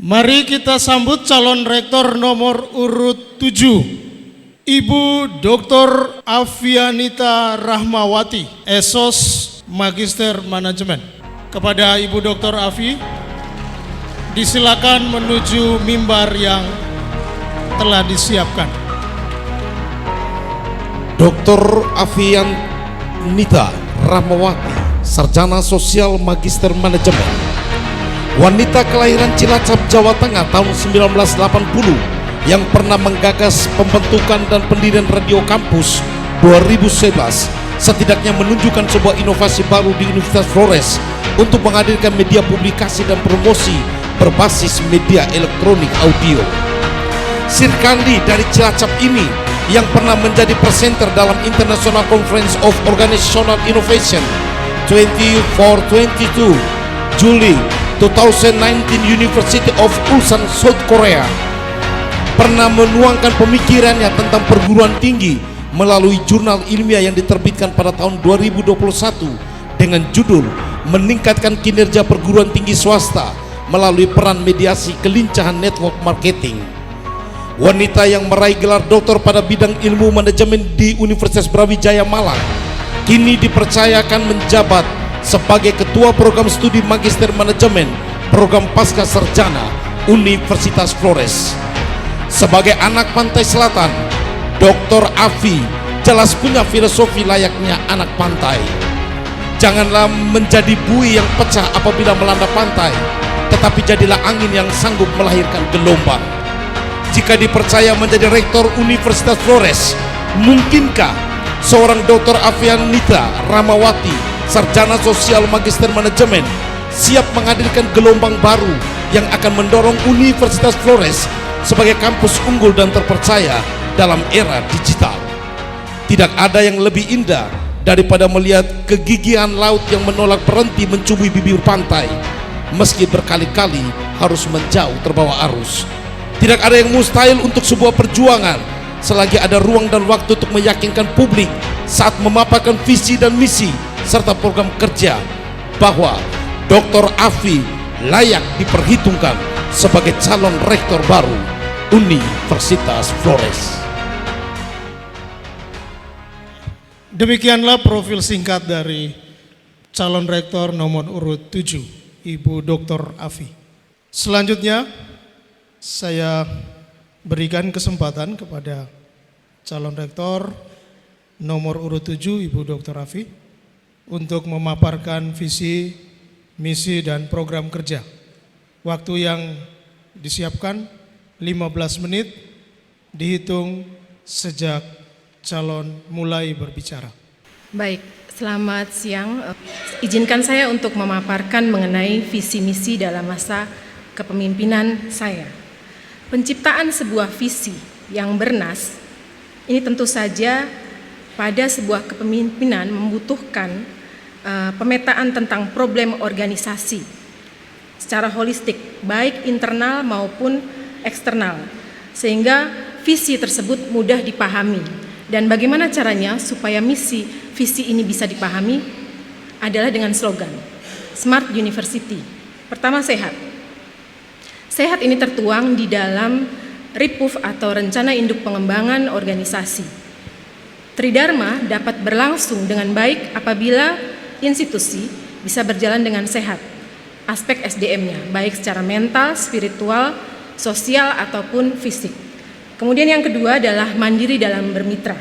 Mari kita sambut calon rektor nomor urut 7, Ibu Dr. Afianita Rahmawati, Esos Magister Manajemen. Kepada Ibu Dr. Afi, disilakan menuju mimbar yang telah disiapkan. Dr. Afianita Rahmawati, Sarjana Sosial Magister Manajemen, wanita kelahiran Cilacap, Jawa Tengah tahun 1980 yang pernah menggagas pembentukan dan pendirian Radio Kampus 2011, setidaknya menunjukkan sebuah inovasi baru di Universitas Flores untuk menghadirkan media publikasi dan promosi berbasis media elektronik audio. Sirkandi dari Cilacap ini yang pernah menjadi presenter dalam International Conference of Organizational Innovation 24-22 Juli 2019 University of Ulsan, South Korea, pernah menuangkan pemikirannya tentang perguruan tinggi melalui jurnal ilmiah yang diterbitkan pada tahun 2021 dengan judul Meningkatkan Kinerja Perguruan Tinggi Swasta melalui Peran Mediasi Kelincahan Network Marketing. Wanita yang meraih gelar doktor pada bidang ilmu manajemen di Universitas Brawijaya Malang kini dipercayakan menjabat sebagai Ketua Program Studi Magister Manajemen Program Pasca Sarjana Universitas Flores. Sebagai anak pantai selatan, Dr. Afi jelas punya filosofi layaknya anak pantai. Janganlah menjadi buih yang pecah apabila melanda pantai, tetapi jadilah angin yang sanggup melahirkan gelombang. Jika dipercaya menjadi rektor Universitas Flores, mungkinkah seorang Dr. Afianita Rahmawati, Sarjana Sosial Magister Manajemen, siap menghadirkan gelombang baru yang akan mendorong Universitas Flores sebagai kampus unggul dan terpercaya dalam era digital? Tidak ada yang lebih indah daripada melihat kegigihan laut yang menolak berhenti mencubui bibir pantai meski berkali-kali harus menjauh terbawa arus. Tidak ada yang mustahil untuk sebuah perjuangan selagi ada ruang dan waktu untuk meyakinkan publik saat memaparkan visi dan misi serta program kerja bahwa Dr. Afi layak diperhitungkan sebagai calon rektor baru Universitas Flores. Demikianlah profil singkat dari calon rektor nomor urut 7, Ibu Dr. Afi. Selanjutnya saya berikan kesempatan kepada calon rektor nomor urut 7, Ibu Dr. Afi, untuk memaparkan visi, misi, dan program kerja. Waktu yang disiapkan 15 menit dihitung sejak calon mulai berbicara. Baik, selamat siang. Izinkan saya untuk memaparkan mengenai visi misi dalam masa kepemimpinan saya. Penciptaan sebuah visi yang bernas ini tentu saja pada sebuah kepemimpinan membutuhkan pemetaan tentang problem organisasi secara holistik, baik internal maupun eksternal, sehingga visi tersebut mudah dipahami. Dan bagaimana caranya supaya visi ini bisa dipahami adalah dengan slogan Smart University. Pertama, sehat. Sehat ini tertuang di dalam RIPUF atau Rencana Induk Pengembangan Organisasi. Tridharma dapat berlangsung dengan baik apabila institusi bisa berjalan dengan sehat. Aspek SDM-nya, baik secara mental, spiritual, sosial, ataupun fisik. Kemudian yang kedua adalah mandiri dalam bermitra.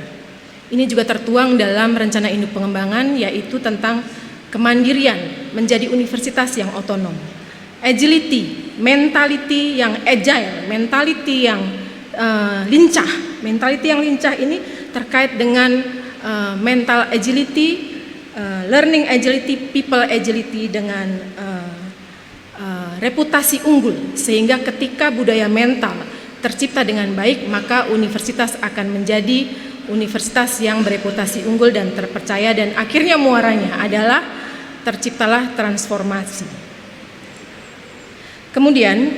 Ini juga tertuang dalam Rencana Induk Pengembangan, yaitu tentang kemandirian menjadi universitas yang otonom. Agility, mentality yang agile, mentality yang lincah. Mentality yang lincah ini terkait dengan mental agility, learning agility, people agility dengan reputasi unggul, sehingga ketika budaya mental tercipta dengan baik, maka universitas akan menjadi universitas yang bereputasi unggul dan terpercaya, dan akhirnya muaranya adalah terciptalah transformasi. Kemudian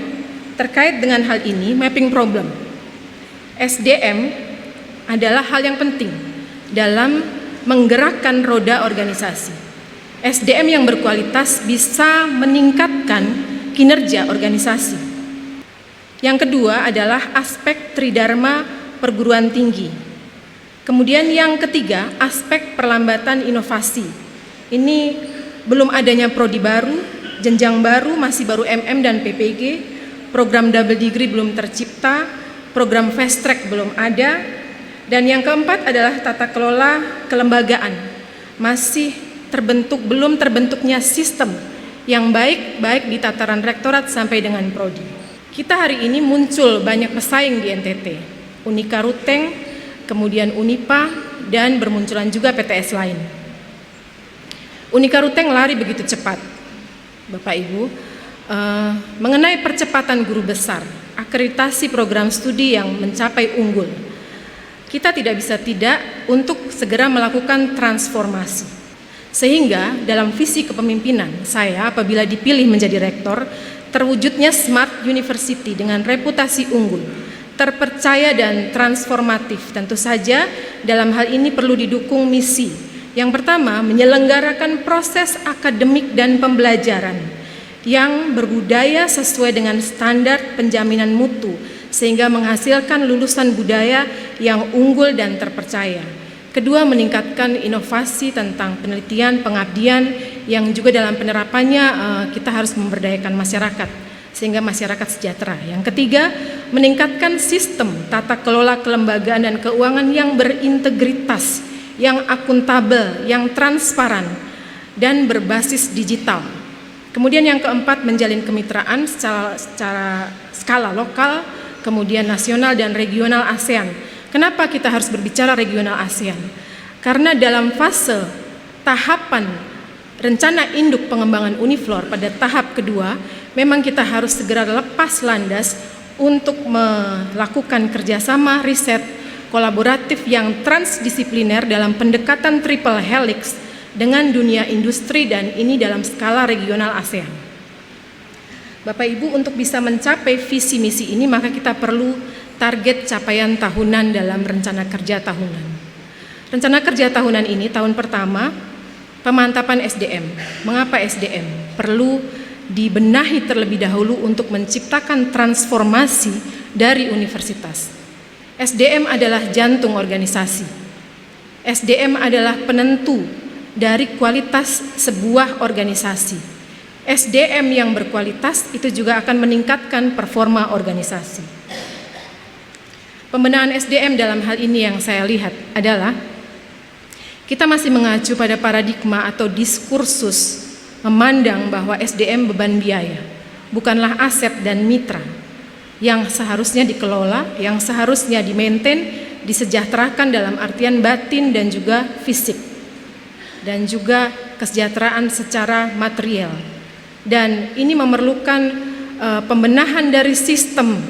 terkait dengan hal ini, mapping problem. SDM adalah hal yang penting dalam menggerakkan roda organisasi. SDM yang berkualitas bisa meningkatkan kinerja organisasi. Yang kedua adalah aspek tridharma perguruan tinggi. Kemudian yang ketiga, aspek perlambatan inovasi. Ini belum adanya prodi baru, jenjang baru, masih baru MM dan PPG, program double degree belum tercipta, program fast track belum ada, dan yang keempat adalah tata kelola kelembagaan. Masih belum terbentuknya sistem yang baik di tataran rektorat sampai dengan prodi. Kita hari ini muncul banyak pesaing di NTT, Unika Ruteng, kemudian Unipa, dan bermunculan juga PTS lain. Unika Ruteng lari begitu cepat, Bapak Ibu, mengenai percepatan guru besar, akreditasi program studi yang mencapai unggul. Kita tidak bisa tidak untuk segera melakukan transformasi. Sehingga dalam visi kepemimpinan saya apabila dipilih menjadi rektor, terwujudnya Smart University dengan reputasi unggul, terpercaya dan transformatif. Tentu saja dalam hal ini perlu didukung misi. Yang pertama, menyelenggarakan proses akademik dan pembelajaran yang berbudaya sesuai dengan standar penjaminan mutu, sehingga menghasilkan lulusan budaya yang unggul dan terpercaya. Kedua, meningkatkan inovasi tentang penelitian, pengabdian yang juga dalam penerapannya kita harus memberdayakan masyarakat sehingga masyarakat sejahtera. Yang ketiga, meningkatkan sistem tata kelola kelembagaan dan keuangan yang berintegritas, yang akuntabel, yang transparan, dan berbasis digital. Kemudian yang keempat, menjalin kemitraan secara skala lokal, kemudian nasional dan regional ASEAN. Kenapa kita harus berbicara regional ASEAN? Karena dalam fase tahapan rencana induk pengembangan Uniflor pada tahap kedua, memang kita harus segera lepas landas untuk melakukan kerjasama riset kolaboratif yang transdisipliner dalam pendekatan triple helix dengan dunia industri, dan ini dalam skala regional ASEAN. Bapak Ibu, untuk bisa mencapai visi misi ini maka kita perlu target capaian tahunan dalam rencana kerja tahunan. Rencana kerja tahunan ini tahun pertama pemantapan SDM. Mengapa SDM? Perlu dibenahi terlebih dahulu untuk menciptakan transformasi dari universitas. SDM adalah jantung organisasi. SDM adalah penentu dari kualitas sebuah organisasi. SDM yang berkualitas itu juga akan meningkatkan performa organisasi. Pembenahan SDM dalam hal ini yang saya lihat adalah kita masih mengacu pada paradigma atau diskursus memandang bahwa SDM beban biaya, bukanlah aset dan mitra yang seharusnya dikelola, yang seharusnya di-maintain, disejahterakan dalam artian batin dan juga fisik, dan juga kesejahteraan secara material. Dan ini memerlukan pembenahan dari sistem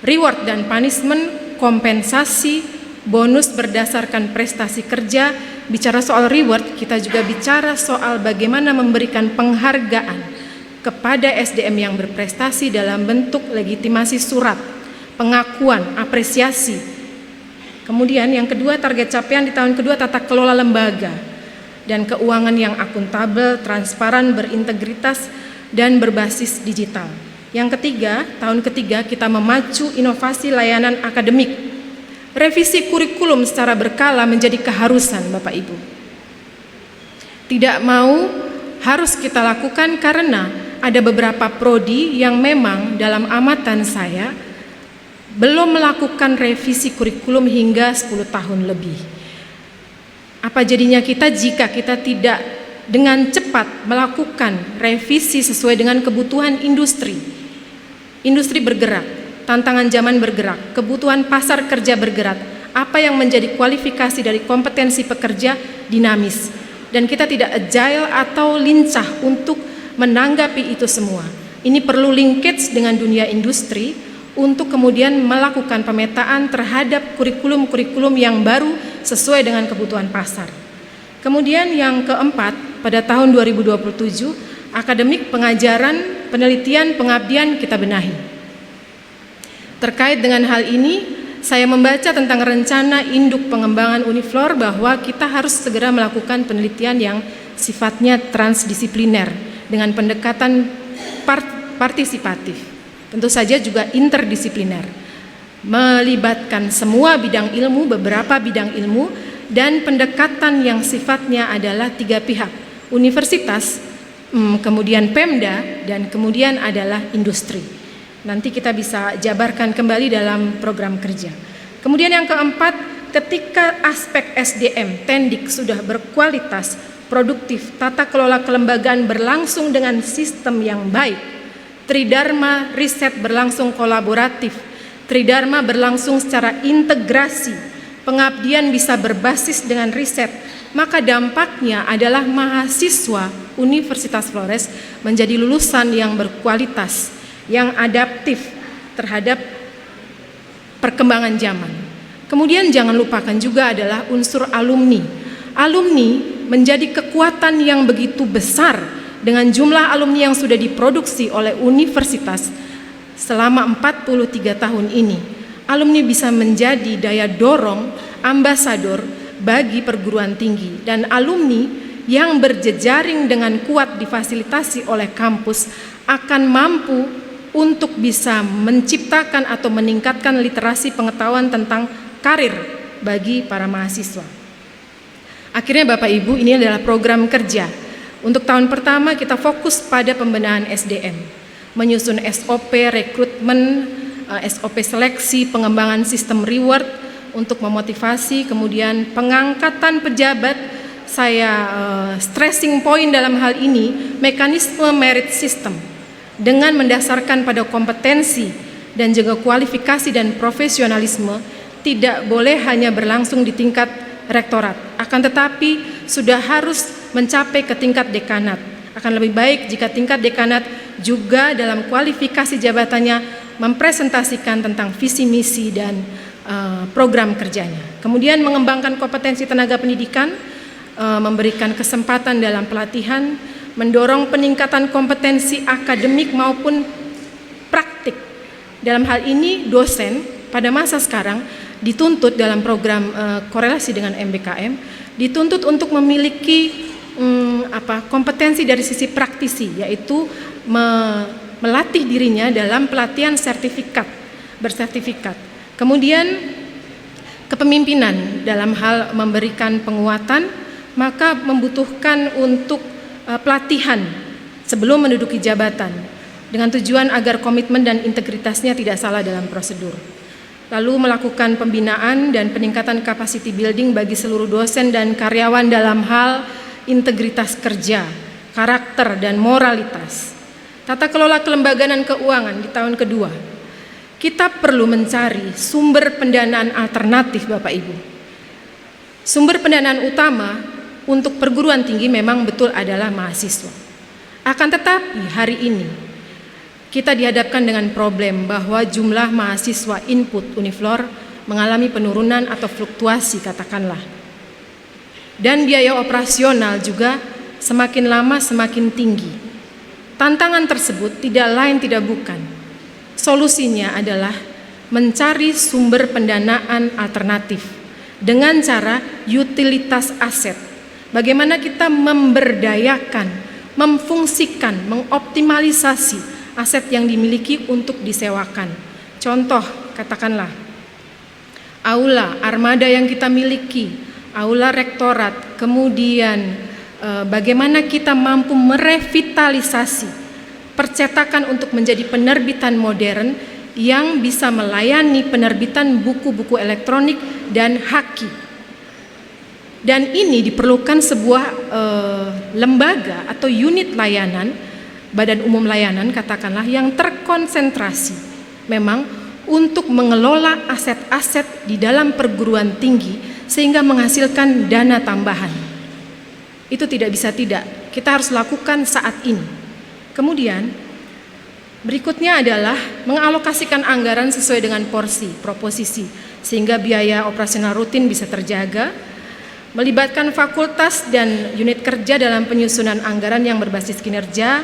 reward dan punishment, kompensasi, bonus berdasarkan prestasi kerja. Bicara soal reward, kita juga bicara soal bagaimana memberikan penghargaan kepada SDM yang berprestasi dalam bentuk legitimasi surat, pengakuan, apresiasi. Kemudian yang kedua, target capaian di tahun kedua, tata kelola lembaga dan keuangan yang akuntabel, transparan, berintegritas, dan berbasis digital. Yang ketiga, tahun ketiga kita memacu inovasi layanan akademik. Revisi kurikulum secara berkala menjadi keharusan, Bapak Ibu. Tidak mau, harus kita lakukan karena ada beberapa prodi yang memang dalam amatan saya belum melakukan revisi kurikulum hingga 10 tahun lebih. Apa jadinya kita jika kita tidak dengan cepat melakukan revisi sesuai dengan kebutuhan industri? Industri bergerak, tantangan zaman bergerak, kebutuhan pasar kerja bergerak, apa yang menjadi kualifikasi dari kompetensi pekerja dinamis, dan kita tidak agile atau lincah untuk menanggapi itu semua. Ini perlu linkage dengan dunia industri untuk kemudian melakukan pemetaan terhadap kurikulum-kurikulum yang baru sesuai dengan kebutuhan pasar. Kemudian yang keempat, pada tahun 2027 akademik, pengajaran, penelitian, pengabdian kita benahi. Terkait dengan hal ini, saya membaca tentang rencana induk pengembangan Uniflor bahwa kita harus segera melakukan penelitian yang sifatnya transdisipliner dengan pendekatan partisipatif. tentu saja juga interdisipliner, melibatkan semua bidang ilmu, beberapa bidang ilmu, dan pendekatan yang sifatnya adalah 3 pihak, universitas, kemudian Pemda, dan kemudian adalah industri. Nanti kita bisa jabarkan kembali dalam program kerja. Kemudian yang keempat, ketika aspek SDM, Tendik sudah berkualitas, produktif, tata kelola kelembagaan berlangsung dengan sistem yang baik, Tridharma riset berlangsung kolaboratif, Tridharma berlangsung secara integrasi, pengabdian bisa berbasis dengan riset, maka dampaknya adalah mahasiswa Universitas Flores menjadi lulusan yang berkualitas, yang adaptif terhadap perkembangan zaman. Kemudian jangan lupakan juga adalah unsur alumni. Alumni menjadi kekuatan yang begitu besar dengan jumlah alumni yang sudah diproduksi oleh universitas selama 43 tahun ini. Alumni bisa menjadi daya dorong, ambasador bagi perguruan tinggi, dan alumni yang berjejaring dengan kuat difasilitasi oleh kampus akan mampu untuk bisa menciptakan atau meningkatkan literasi pengetahuan tentang karir bagi para mahasiswa. Akhirnya Bapak Ibu, ini adalah program kerja. Untuk tahun pertama kita fokus pada pembenahan SDM, menyusun SOP rekrutmen, SOP seleksi, pengembangan sistem reward untuk memotivasi, kemudian pengangkatan pejabat. Saya stressing point dalam hal ini mekanisme merit system dengan mendasarkan pada kompetensi dan juga kualifikasi dan profesionalisme, tidak boleh hanya berlangsung di tingkat rektorat, akan tetapi sudah harus mencapai ke tingkat dekanat. Akan lebih baik jika tingkat dekanat juga dalam kualifikasi jabatannya mempresentasikan tentang visi misi dan program kerjanya. Kemudian mengembangkan kompetensi tenaga pendidikan, memberikan kesempatan dalam pelatihan, mendorong peningkatan kompetensi akademik maupun praktik. Dalam hal ini dosen pada masa sekarang dituntut dalam program korelasi dengan MBKM, dituntut untuk memiliki kompetensi dari sisi praktisi, yaitu melatih dirinya dalam pelatihan bersertifikat. Kemudian kepemimpinan dalam hal memberikan penguatan, maka membutuhkan untuk pelatihan sebelum menduduki jabatan dengan tujuan agar komitmen dan integritasnya tidak salah dalam prosedur. Lalu melakukan pembinaan dan peningkatan capacity building bagi seluruh dosen dan karyawan dalam hal integritas kerja, karakter, dan moralitas. Tata kelola kelembagaan dan keuangan di tahun kedua. Kita perlu mencari sumber pendanaan alternatif, Bapak Ibu. Sumber pendanaan utama untuk perguruan tinggi memang betul adalah mahasiswa. Akan tetapi hari ini kita dihadapkan dengan problem bahwa jumlah mahasiswa input Uniflor mengalami penurunan atau fluktuasi katakanlah. Dan biaya operasional juga semakin lama semakin tinggi. Tantangan tersebut tidak lain tidak bukan. Solusinya adalah mencari sumber pendanaan alternatif dengan cara utilitas aset. Bagaimana kita memberdayakan, memfungsikan, mengoptimalisasi aset yang dimiliki untuk disewakan. Contoh, katakanlah aula, armada yang kita miliki, aula rektorat, kemudian bagaimana kita mampu merevitalisasi percetakan untuk menjadi penerbitan modern yang bisa melayani penerbitan buku-buku elektronik dan haki. Dan ini diperlukan sebuah lembaga atau unit layanan, badan umum layanan katakanlah, yang terkonsentrasi memang untuk mengelola aset-aset di dalam perguruan tinggi sehingga menghasilkan dana tambahan. Itu tidak bisa tidak, kita harus lakukan saat ini. Kemudian berikutnya adalah mengalokasikan anggaran sesuai dengan porsi, proposisi, sehingga biaya operasional rutin bisa terjaga. Melibatkan fakultas dan unit kerja dalam penyusunan anggaran yang berbasis kinerja.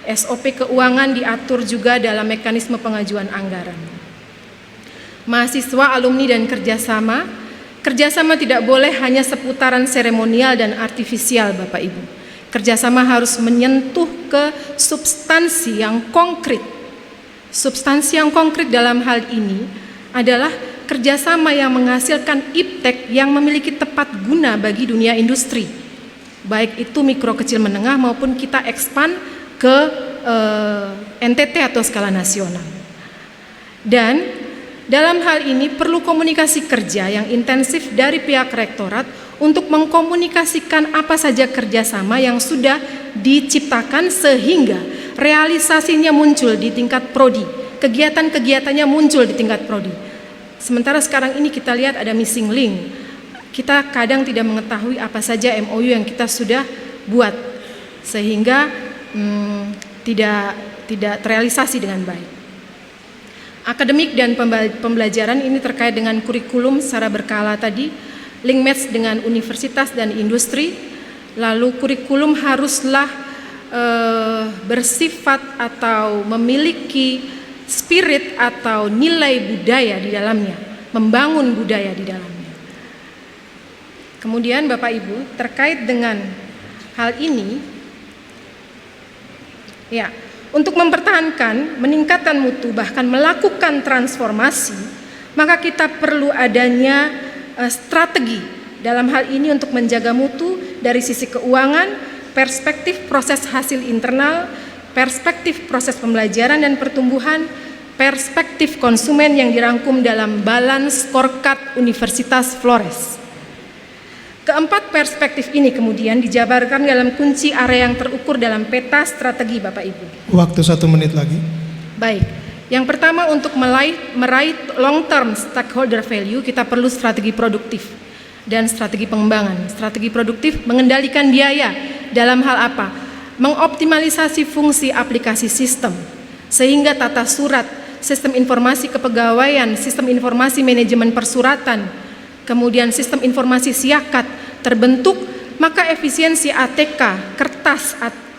SOP keuangan diatur juga dalam mekanisme pengajuan anggaran. Mahasiswa, alumni, dan kerjasama. Kerjasama tidak boleh hanya seputaran seremonial dan artifisial, Bapak Ibu. Kerjasama harus menyentuh ke substansi yang konkret. Substansi yang konkret dalam hal ini adalah kerjasama yang menghasilkan iptek yang memiliki tepat guna bagi dunia industri, baik itu mikro, kecil, menengah maupun kita expand ke NTT atau skala nasional. Dan dalam hal ini perlu komunikasi kerja yang intensif dari pihak rektorat untuk mengkomunikasikan apa saja kerjasama yang sudah diciptakan sehingga realisasinya muncul di tingkat prodi, kegiatan-kegiatannya muncul di tingkat prodi. Sementara sekarang ini kita lihat ada missing link. Kita kadang tidak mengetahui apa saja MOU yang kita sudah buat, sehingga tidak terrealisasi dengan baik. Akademik dan pembelajaran ini terkait dengan kurikulum secara berkala tadi, link match dengan universitas dan industri. Lalu kurikulum haruslah bersifat atau memiliki spirit atau nilai budaya di dalamnya, membangun budaya di dalamnya. Kemudian Bapak Ibu, terkait dengan hal ini, ya, untuk mempertahankan, meningkatkan mutu, bahkan melakukan transformasi, maka kita perlu adanya strategi dalam hal ini untuk menjaga mutu dari sisi keuangan, perspektif proses hasil internal, perspektif proses pembelajaran dan pertumbuhan, perspektif konsumen yang dirangkum dalam balance scorecard Universitas Flores. Keempat perspektif ini kemudian dijabarkan dalam kunci area yang terukur dalam peta strategi Bapak Ibu. Waktu 1 menit lagi. Baik, yang pertama untuk meraih long term stakeholder value kita perlu strategi produktif dan strategi pengembangan. Strategi produktif mengendalikan biaya dalam hal apa? Mengoptimalisasi fungsi aplikasi sistem sehingga tata surat, sistem informasi kepegawaian, sistem informasi manajemen persuratan, kemudian sistem informasi siakat terbentuk, maka efisiensi ATK, kertas,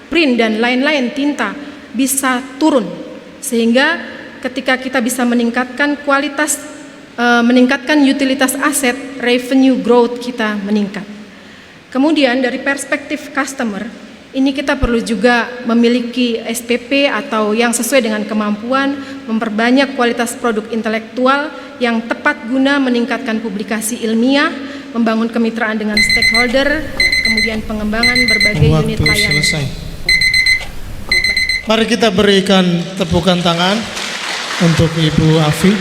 print dan lain-lain tinta bisa turun, sehingga ketika kita bisa meningkatkan kualitas, meningkatkan utilitas aset, revenue growth kita meningkat. Kemudian dari perspektif customer, ini kita perlu juga memiliki SPP atau yang sesuai dengan kemampuan, memperbanyak kualitas produk intelektual yang tepat guna meningkatkan publikasi ilmiah, membangun kemitraan dengan stakeholder, kemudian pengembangan berbagai unit layanan. Selesai. Mari kita berikan tepukan tangan untuk Ibu Afi.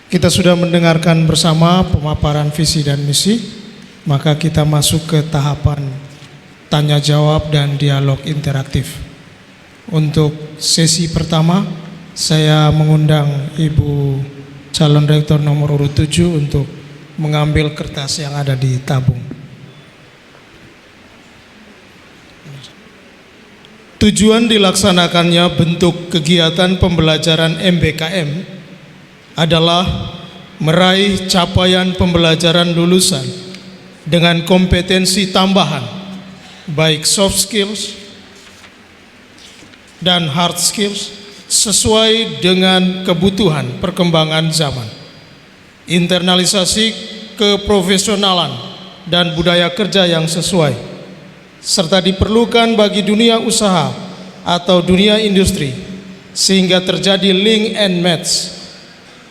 Kita sudah mendengarkan bersama pemaparan visi dan misi. Maka kita masuk ke tahapan tanya jawab dan dialog interaktif. Untuk sesi pertama, saya mengundang Ibu calon rektor nomor urut 7 untuk mengambil kertas yang ada di tabung. Tujuan dilaksanakannya bentuk kegiatan pembelajaran MBKM adalah meraih capaian pembelajaran lulusan dengan kompetensi tambahan, baik soft skills dan hard skills, sesuai dengan kebutuhan perkembangan zaman, internalisasi keprofesionalan dan budaya kerja yang sesuai, serta diperlukan bagi dunia usaha atau dunia industri, sehingga terjadi link and match,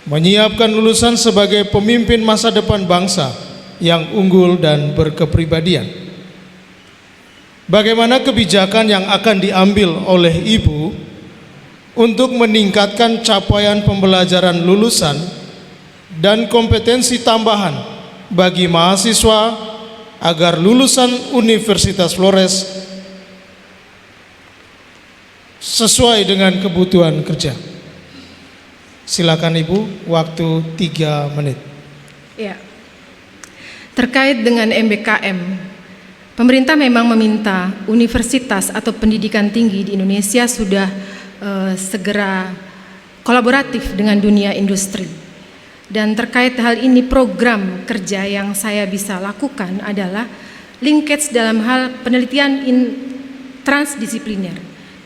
menyiapkan lulusan sebagai pemimpin masa depan bangsa yang unggul dan berkepribadian. Bagaimana kebijakan yang akan diambil oleh Ibu untuk meningkatkan capaian pembelajaran lulusan dan kompetensi tambahan bagi mahasiswa agar lulusan Universitas Flores sesuai dengan kebutuhan kerja? Silakan Ibu, waktu 3 menit. Ya. Terkait dengan MBKM, pemerintah memang meminta universitas atau pendidikan tinggi di Indonesia sudah segera kolaboratif dengan dunia industri. Dan terkait hal ini, program kerja yang saya bisa lakukan adalah linkage dalam hal penelitian transdisipliner,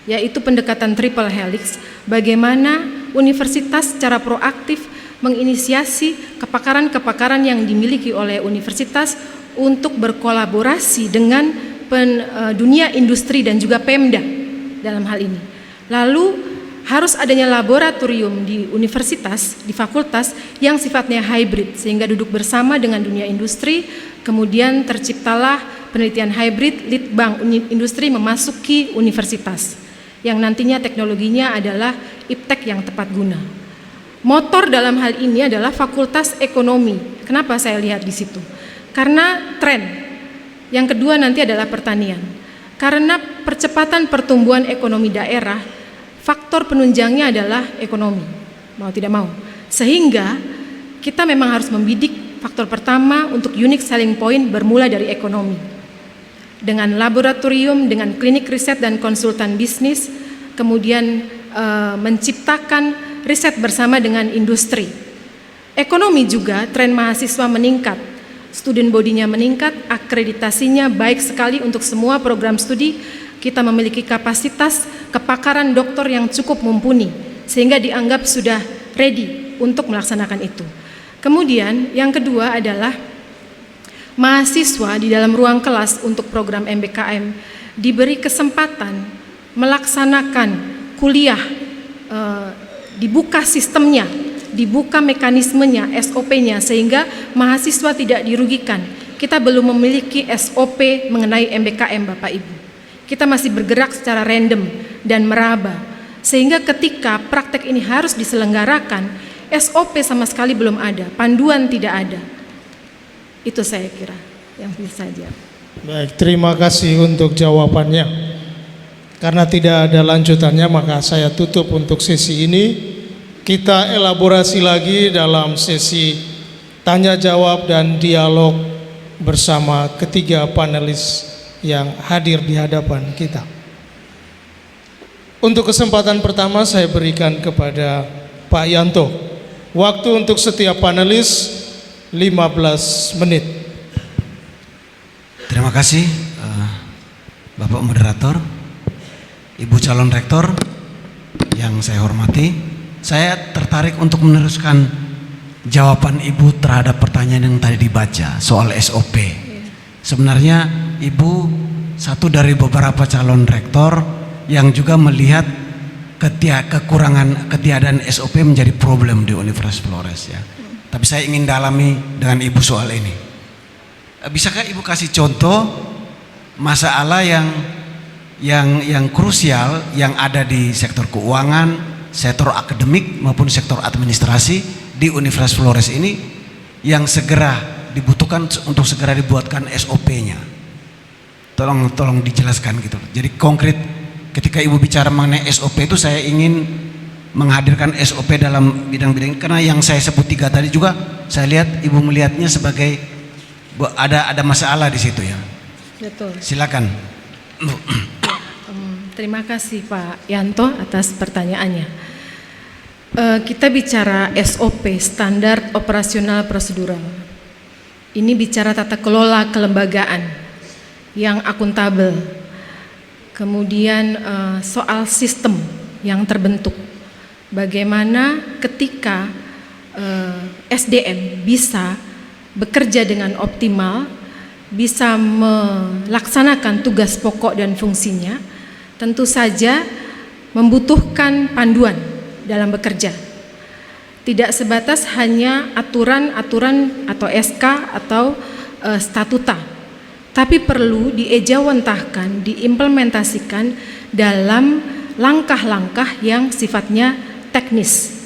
yaitu pendekatan triple helix, bagaimana universitas secara proaktif menginisiasi kepakaran-kepakaran yang dimiliki oleh universitas untuk berkolaborasi dengan dunia industri dan juga Pemda dalam hal ini. Lalu harus adanya laboratorium di universitas, di fakultas yang sifatnya hybrid, sehingga duduk bersama dengan dunia industri, kemudian terciptalah penelitian hybrid, litbang industri memasuki universitas, yang nantinya teknologinya adalah iptek yang tepat guna. Motor dalam hal ini adalah fakultas ekonomi. Kenapa saya lihat di situ? Karena tren. Yang kedua nanti adalah pertanian. Karena percepatan pertumbuhan ekonomi daerah, faktor penunjangnya adalah ekonomi, mau tidak mau. Sehingga kita memang harus membidik faktor pertama untuk unique selling point bermula dari ekonomi. Dengan laboratorium, dengan klinik riset dan konsultan bisnis, kemudian menciptakan riset bersama dengan industri. Ekonomi juga, tren mahasiswa meningkat, student body-nya meningkat, akreditasinya baik sekali untuk semua program studi. Kita memiliki kapasitas kepakaran dokter yang cukup mumpuni sehingga dianggap sudah ready untuk melaksanakan itu. Kemudian yang kedua adalah mahasiswa di dalam ruang kelas untuk program MBKM diberi kesempatan melaksanakan kuliah, dibuka sistemnya, dibuka mekanismenya, SOP-nya, sehingga mahasiswa tidak dirugikan. Kita belum memiliki SOP mengenai MBKM, Bapak Ibu. Kita masih bergerak secara random dan meraba, sehingga ketika praktek ini harus diselenggarakan, SOP sama sekali belum ada, panduan tidak ada. Itu saya kira yang bisa saja. Baik, terima kasih untuk jawabannya. Karena tidak ada lanjutannya, maka saya tutup untuk sesi ini. Kita elaborasi lagi dalam sesi tanya jawab dan dialog bersama ketiga panelis yang hadir di hadapan kita. Untuk kesempatan pertama saya berikan kepada Pak Yanto. Waktu untuk setiap panelis 15 menit. Terima kasih Bapak Moderator, Ibu calon rektor yang saya hormati. Saya tertarik untuk meneruskan jawaban Ibu terhadap pertanyaan yang tadi dibaca soal SOP. Sebenarnya Ibu satu dari beberapa calon rektor yang juga melihat ketiadaan SOP menjadi problem di Universitas Flores ya. Tapi saya ingin dalami dengan Ibu soal ini. Bisakah Ibu kasih contoh masalah yang krusial yang ada di sektor keuangan, sektor akademik maupun sektor administrasi di Universitas Flores ini yang segera dibutuhkan untuk segera dibuatkan SOP-nya. Tolong dijelaskan gitu. Jadi konkret ketika Ibu bicara mengenai SOP itu saya ingin menghadirkan SOP dalam bidang-bidang, karena yang saya sebut 3 tadi juga saya lihat Ibu melihatnya sebagai ada masalah di situ ya. Betul. Silakan. Terima kasih Pak Yanto atas pertanyaannya. Kita bicara SOP, standar operasional prosedural. Ini bicara tata kelola kelembagaan yang akuntabel. Kemudian soal sistem yang terbentuk. Bagaimana ketika SDM bisa bekerja dengan optimal, bisa melaksanakan tugas pokok dan fungsinya, tentu saja membutuhkan panduan dalam bekerja. Tidak sebatas hanya aturan-aturan atau SK atau statuta, tapi perlu diejawantahkan, diimplementasikan dalam langkah-langkah yang sifatnya teknis.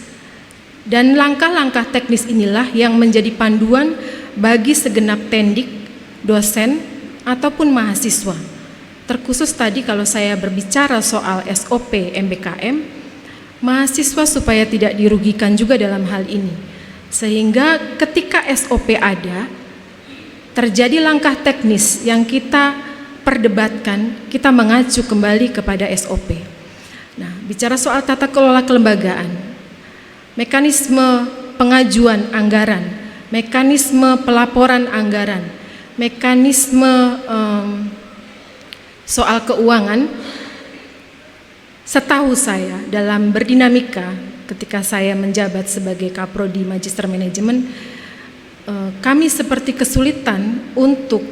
Dan langkah-langkah teknis inilah yang menjadi panduan bagi segenap tendik, dosen, ataupun mahasiswa. Terkhusus tadi kalau saya berbicara soal SOP MBKM, mahasiswa supaya tidak dirugikan juga dalam hal ini. Sehingga ketika SOP ada, terjadi langkah teknis yang kita perdebatkan, kita mengacu kembali kepada SOP. Nah, bicara soal tata kelola kelembagaan, mekanisme pengajuan anggaran, mekanisme pelaporan anggaran, mekanisme soal keuangan, setahu saya dalam berdinamika ketika saya menjabat sebagai Kaprodi Magister Manajemen, kami seperti kesulitan untuk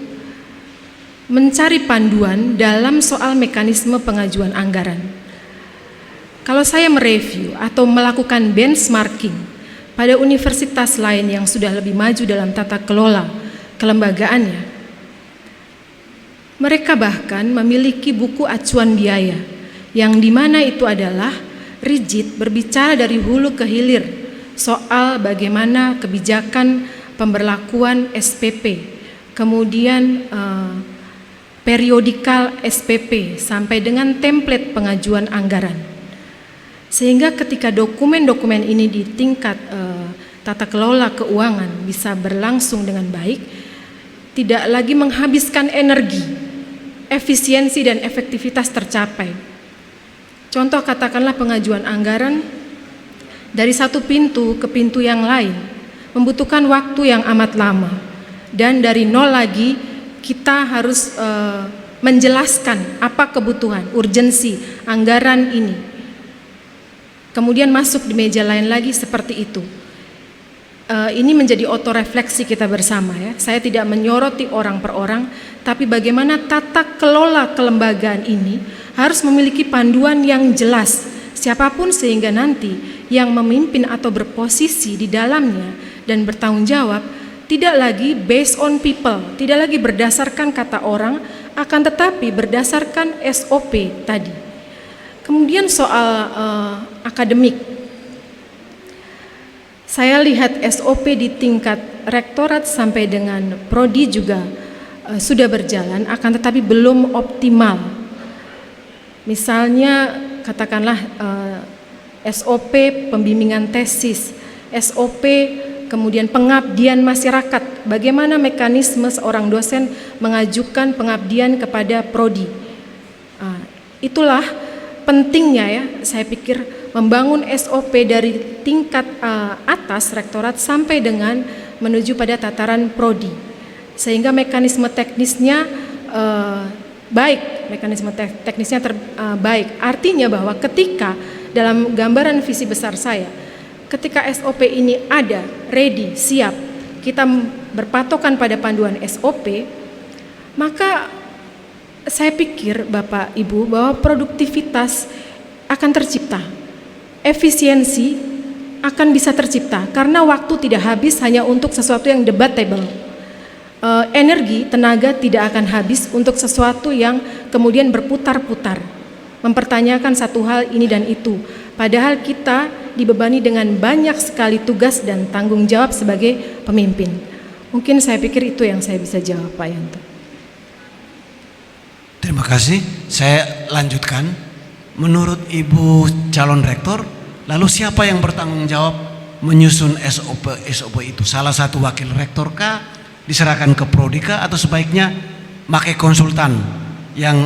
mencari panduan dalam soal mekanisme pengajuan anggaran. Kalau saya mereview atau melakukan benchmarking pada universitas lain yang sudah lebih maju dalam tata kelola kelembagaannya, mereka bahkan memiliki buku acuan biaya yang dimana itu adalah rigid, berbicara dari hulu ke hilir soal bagaimana kebijakan pemberlakuan SPP, kemudian periodikal SPP sampai dengan template pengajuan anggaran. Sehingga ketika dokumen-dokumen ini di tingkat tata kelola keuangan bisa berlangsung dengan baik, tidak lagi menghabiskan energi, efisiensi dan efektivitas tercapai. Contoh katakanlah pengajuan anggaran dari satu pintu ke pintu yang lain membutuhkan waktu yang amat lama, dan dari nol lagi kita harus menjelaskan apa kebutuhan, urgensi anggaran ini. Kemudian masuk di meja lain lagi seperti itu. Ini menjadi otorefleksi kita bersama ya. Saya tidak menyoroti orang per orang, tapi bagaimana tata kelola kelembagaan ini harus memiliki panduan yang jelas siapapun, sehingga nanti yang memimpin atau berposisi di dalamnya dan bertanggung jawab tidak lagi based on people, tidak lagi berdasarkan kata orang, akan tetapi berdasarkan SOP tadi. Kemudian soal akademik, saya lihat SOP di tingkat rektorat sampai dengan prodi juga sudah berjalan, akan tetapi belum optimal. Misalnya katakanlah SOP pembimbingan tesis, SOP kemudian pengabdian masyarakat, bagaimana mekanisme seorang dosen mengajukan pengabdian kepada prodi. Itulah pentingnya ya, saya pikir membangun SOP dari tingkat atas rektorat sampai dengan menuju pada tataran prodi, sehingga mekanisme teknisnya baik, mekanisme teknisnya baik. Artinya bahwa ketika dalam gambaran visi besar saya, ketika SOP ini ada, ready, siap, kita berpatokan pada panduan SOP, maka saya pikir Bapak Ibu bahwa produktivitas akan tercipta, efisiensi akan bisa tercipta, karena waktu tidak habis hanya untuk sesuatu yang debatable. Energi, tenaga tidak akan habis untuk sesuatu yang kemudian berputar-putar, mempertanyakan satu hal ini dan itu, padahal kita dibebani dengan banyak sekali tugas dan tanggung jawab sebagai pemimpin. Mungkin saya pikir itu yang saya bisa jawab, Pak Yanto. Terima kasih. Saya lanjutkan. Menurut Ibu calon rektor, lalu siapa yang bertanggung jawab menyusun SOP itu? Salah satu wakil rektor kah? Diserahkan ke Prodika, atau sebaiknya pakai konsultan yang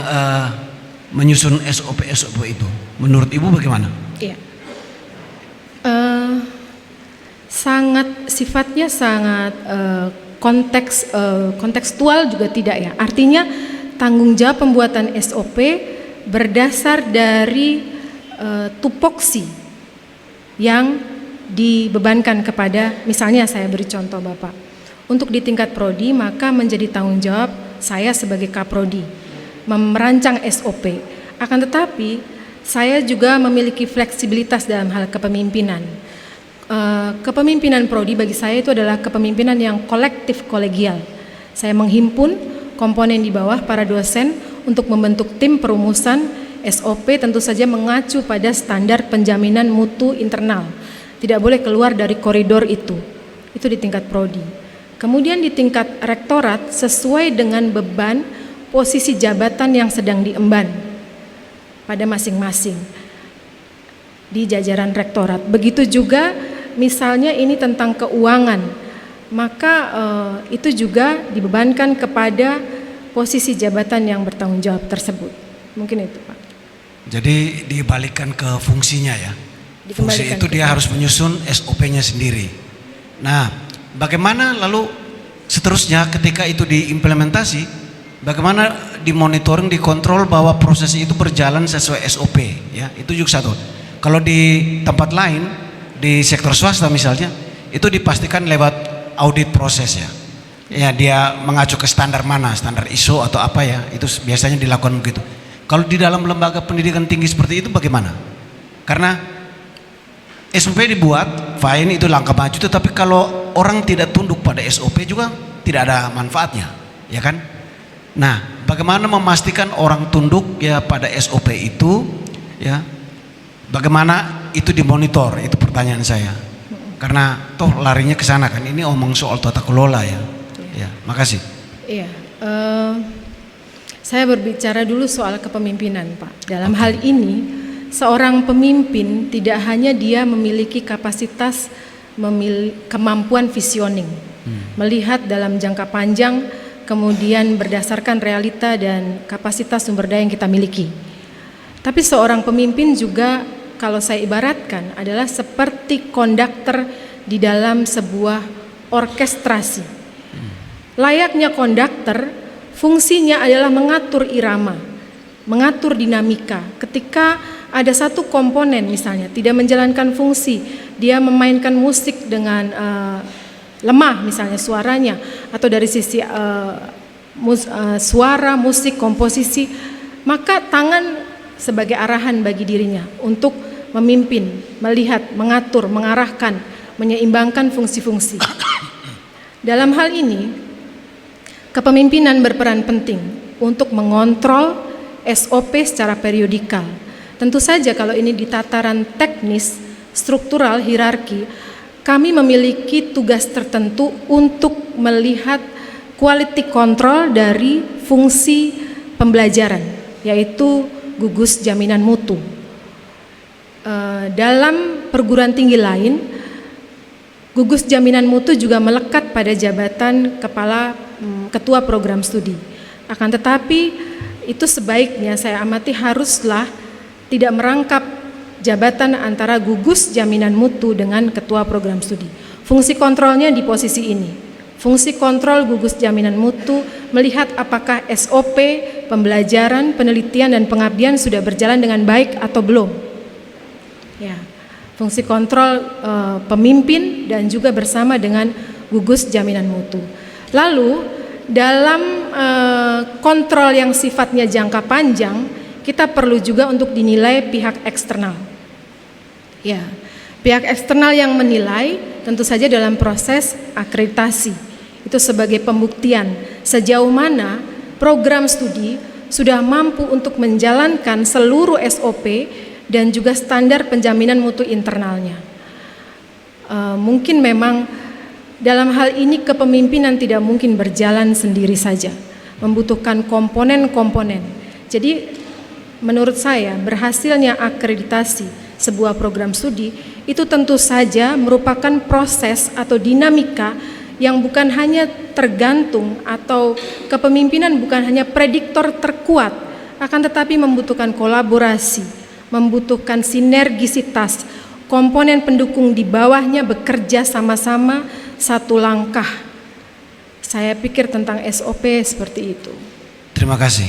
menyusun SOP itu? Menurut Ibu bagaimana? Iya, sifatnya sangat kontekstual juga tidak ya. Artinya tanggung jawab pembuatan SOP berdasar dari tupoksi yang dibebankan kepada, misalnya saya beri contoh Bapak. Untuk di tingkat prodi, maka menjadi tanggung jawab saya sebagai kaprodi merancang SOP. Akan tetapi saya juga memiliki fleksibilitas dalam hal kepemimpinan. Kepemimpinan prodi bagi saya itu adalah kepemimpinan yang kolektif kolegial. Saya menghimpun komponen di bawah para dosen untuk membentuk tim perumusan SOP, tentu saja mengacu pada standar penjaminan mutu internal. Tidak boleh keluar dari koridor itu. Itu di tingkat prodi. Kemudian di tingkat rektorat sesuai dengan beban posisi jabatan yang sedang diemban pada masing-masing di jajaran rektorat. Begitu juga misalnya ini tentang keuangan, maka itu juga dibebankan kepada posisi jabatan yang bertanggung jawab tersebut. Mungkin itu Pak. Jadi dibalikkan ke fungsinya ya. Fungsi itu dia harus menyusun SOP-nya sendiri. Nah, bagaimana lalu seterusnya ketika itu diimplementasi, bagaimana dimonitoring, dikontrol bahwa proses itu berjalan sesuai SOP ya, itu juga satu. Kalau di tempat lain, di sektor swasta misalnya, itu dipastikan lewat audit proses ya. Ya, dia mengacu ke standar mana, standar ISO atau apa ya, itu biasanya dilakukan begitu. Kalau di dalam lembaga pendidikan tinggi seperti itu bagaimana? Karena SOP dibuat, fine, itu langkah maju, tetapi kalau orang tidak tunduk pada SOP juga tidak ada manfaatnya, ya kan? Nah, bagaimana memastikan orang tunduk ya pada SOP itu, ya? Bagaimana itu dimonitor? Itu pertanyaan saya. Karena toh larinya ke sana kan. Ini omong soal tata kelola ya. Ya, makasih. Iya, saya berbicara dulu soal kepemimpinan, Pak. Dalam hal ini, seorang pemimpin tidak hanya dia memiliki kapasitas, kemampuan visioning, melihat dalam jangka panjang, kemudian berdasarkan realita dan kapasitas sumber daya yang kita miliki. Tapi seorang pemimpin juga, kalau saya ibaratkan, adalah seperti konduktor di dalam sebuah orkestrasi. Layaknya konduktor, fungsinya adalah mengatur irama, mengatur dinamika. Ketika ada satu komponen misalnya tidak menjalankan fungsi, dia memainkan musik dengan lemah misalnya suaranya, atau dari sisi suara, musik, komposisi, maka tangan sebagai arahan bagi dirinya untuk memimpin, melihat, mengatur, mengarahkan, menyeimbangkan fungsi-fungsi. Dalam hal ini, kepemimpinan berperan penting untuk mengontrol SOP secara periodikal. Tentu saja kalau ini di tataran teknis, struktural, hierarki, kami memiliki tugas tertentu untuk melihat quality control dari fungsi pembelajaran, yaitu gugus jaminan mutu. Dalam perguruan tinggi lain, gugus jaminan mutu juga melekat pada jabatan ketua program studi. Akan tetapi itu sebaiknya saya amati haruslah tidak merangkap jabatan antara gugus jaminan mutu dengan ketua program studi. Fungsi kontrolnya di posisi ini. Fungsi kontrol gugus jaminan mutu melihat apakah SOP, pembelajaran, penelitian, dan pengabdian sudah berjalan dengan baik atau belum. Ya, fungsi kontrol pemimpin dan juga bersama dengan gugus jaminan mutu. Lalu dalam kontrol yang sifatnya jangka panjang, kita perlu juga untuk dinilai pihak eksternal. Ya, pihak eksternal yang menilai tentu saja dalam proses akreditasi. Itu sebagai pembuktian sejauh mana program studi sudah mampu untuk menjalankan seluruh SOP dan juga standar penjaminan mutu internalnya. Mungkin memang dalam hal ini kepemimpinan tidak mungkin berjalan sendiri saja, membutuhkan komponen-komponen. Jadi menurut saya berhasilnya akreditasi sebuah program studi itu tentu saja merupakan proses atau dinamika yang bukan hanya tergantung, atau kepemimpinan bukan hanya prediktor terkuat, akan tetapi membutuhkan kolaborasi, membutuhkan sinergisitas, komponen pendukung di bawahnya bekerja sama-sama satu langkah. Saya pikir tentang SOP seperti itu. Terima kasih.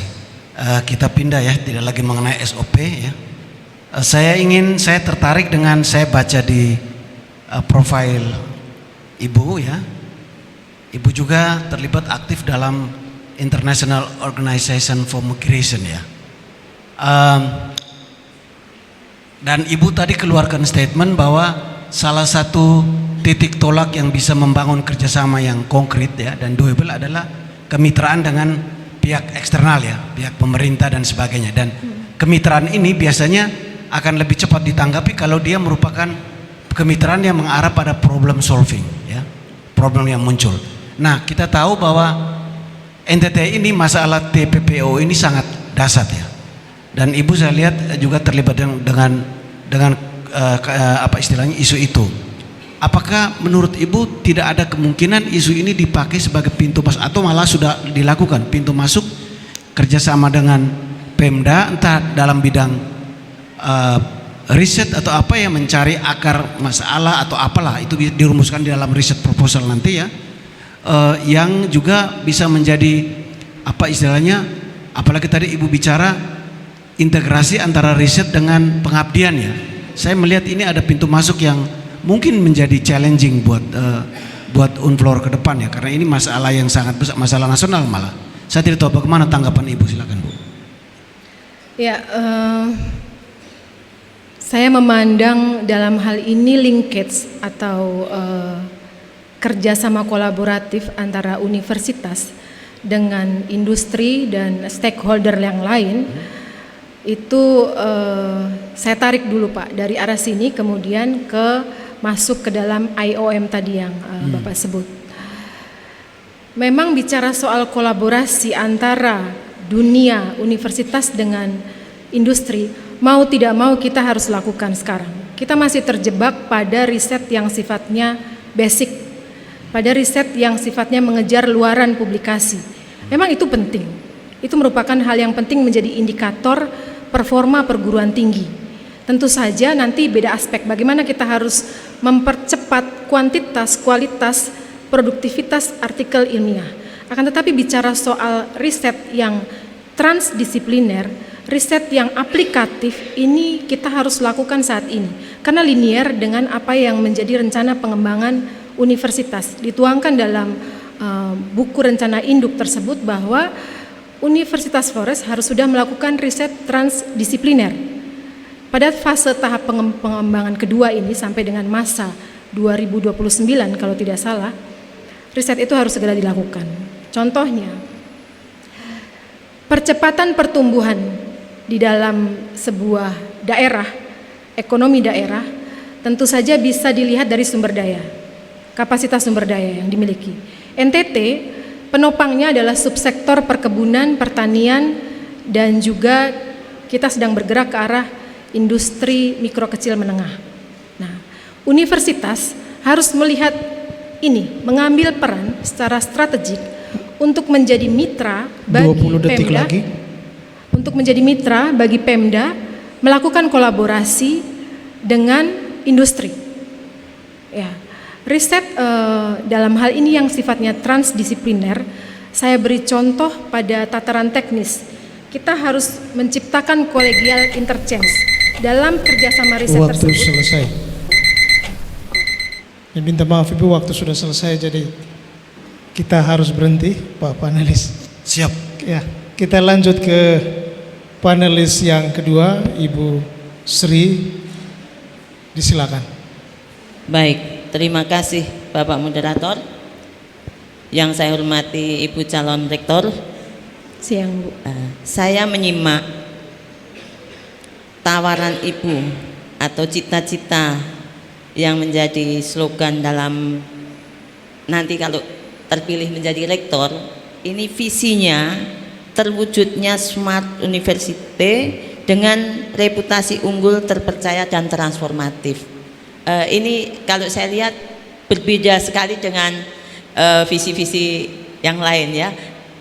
Kita pindah ya, tidak lagi mengenai SOP ya. Saya tertarik dengan saya baca di profil Ibu ya. Ibu juga terlibat aktif dalam International Organization for Migration ya. Dan Ibu tadi keluarkan statement bahwa salah satu titik tolak yang bisa membangun kerjasama yang konkret ya dan doable adalah kemitraan dengan pihak eksternal ya, pihak pemerintah dan sebagainya. Dan kemitraan ini biasanya akan lebih cepat ditanggapi kalau dia merupakan kemitraan yang mengarah pada problem solving ya, problem yang muncul. Nah, kita tahu bahwa NTT ini masalah TPPO ini sangat dasar ya. Dan Ibu saya lihat juga terlibat dengan apa istilahnya isu itu. Apakah menurut Ibu tidak ada kemungkinan isu ini dipakai sebagai pintu masuk, atau malah sudah dilakukan pintu masuk kerjasama dengan Pemda entah dalam bidang riset atau apa yang mencari akar masalah atau apalah, itu dirumuskan di dalam riset proposal nanti ya, yang juga bisa menjadi apa istilahnya, apalagi tadi Ibu bicara integrasi antara riset dengan pengabdian ya. Saya melihat ini ada pintu masuk yang mungkin menjadi challenging buat buat Unflor ke depan ya, karena ini masalah yang sangat besar, masalah nasional malah. Saya tidak tahu bagaimana tanggapan Ibu, silakan Bu. Ya, saya memandang dalam hal ini linkage atau kerjasama kolaboratif antara universitas dengan industri dan stakeholder yang lain itu saya tarik dulu Pak dari arah sini kemudian masuk ke dalam IOM tadi yang Bapak sebut. Memang bicara soal kolaborasi antara dunia universitas dengan industri, mau tidak mau kita harus lakukan sekarang. Kita masih terjebak pada riset yang sifatnya basic, pada riset yang sifatnya mengejar luaran publikasi. Memang itu penting. Itu merupakan hal yang penting menjadi indikator performa perguruan tinggi. Tentu saja nanti beda aspek bagaimana kita harus mempercepat kuantitas, kualitas, produktivitas artikel ilmiah. Akan tetapi bicara soal riset yang transdisipliner, riset yang aplikatif ini kita harus lakukan saat ini. Karena linier dengan apa yang menjadi rencana pengembangan universitas. Dituangkan dalam buku rencana induk tersebut bahwa Universitas Flores harus sudah melakukan riset transdisipliner. Pada fase tahap pengembangan kedua ini sampai dengan masa 2029 kalau tidak salah, riset itu harus segera dilakukan. Contohnya, percepatan pertumbuhan di dalam sebuah daerah, ekonomi daerah, tentu saja bisa dilihat dari sumber daya, kapasitas sumber daya yang dimiliki. NTT penopangnya adalah subsektor perkebunan, pertanian, dan juga kita sedang bergerak ke arah industri mikro kecil menengah. Nah, universitas harus melihat ini, mengambil peran secara strategik untuk menjadi mitra bagi 20 detik Pemda, lagi. untuk menjadi mitra bagi Pemda melakukan kolaborasi dengan industri. Ya. Riset dalam hal ini yang sifatnya transdisipliner, saya beri contoh pada tataran teknis. Kita harus menciptakan kolegial interchange dalam kerjasama riset Waktu tersebut. selesai. Ya, minta maaf Ibu, waktu sudah selesai jadi kita harus berhenti Pak panelis. Siap. Ya, kita lanjut ke panelis yang kedua, Ibu Sri. Disilakan. Baik, terima kasih Bapak Moderator. Yang saya hormati Ibu Calon Rektor. Siang Bu. Saya menyimak tawaran Ibu atau cita-cita yang menjadi slogan dalam nanti kalau terpilih menjadi rektor. Ini visinya terwujudnya smart university dengan reputasi unggul, terpercaya dan transformatif. Ini kalau saya lihat berbeda sekali dengan visi-visi yang lain ya.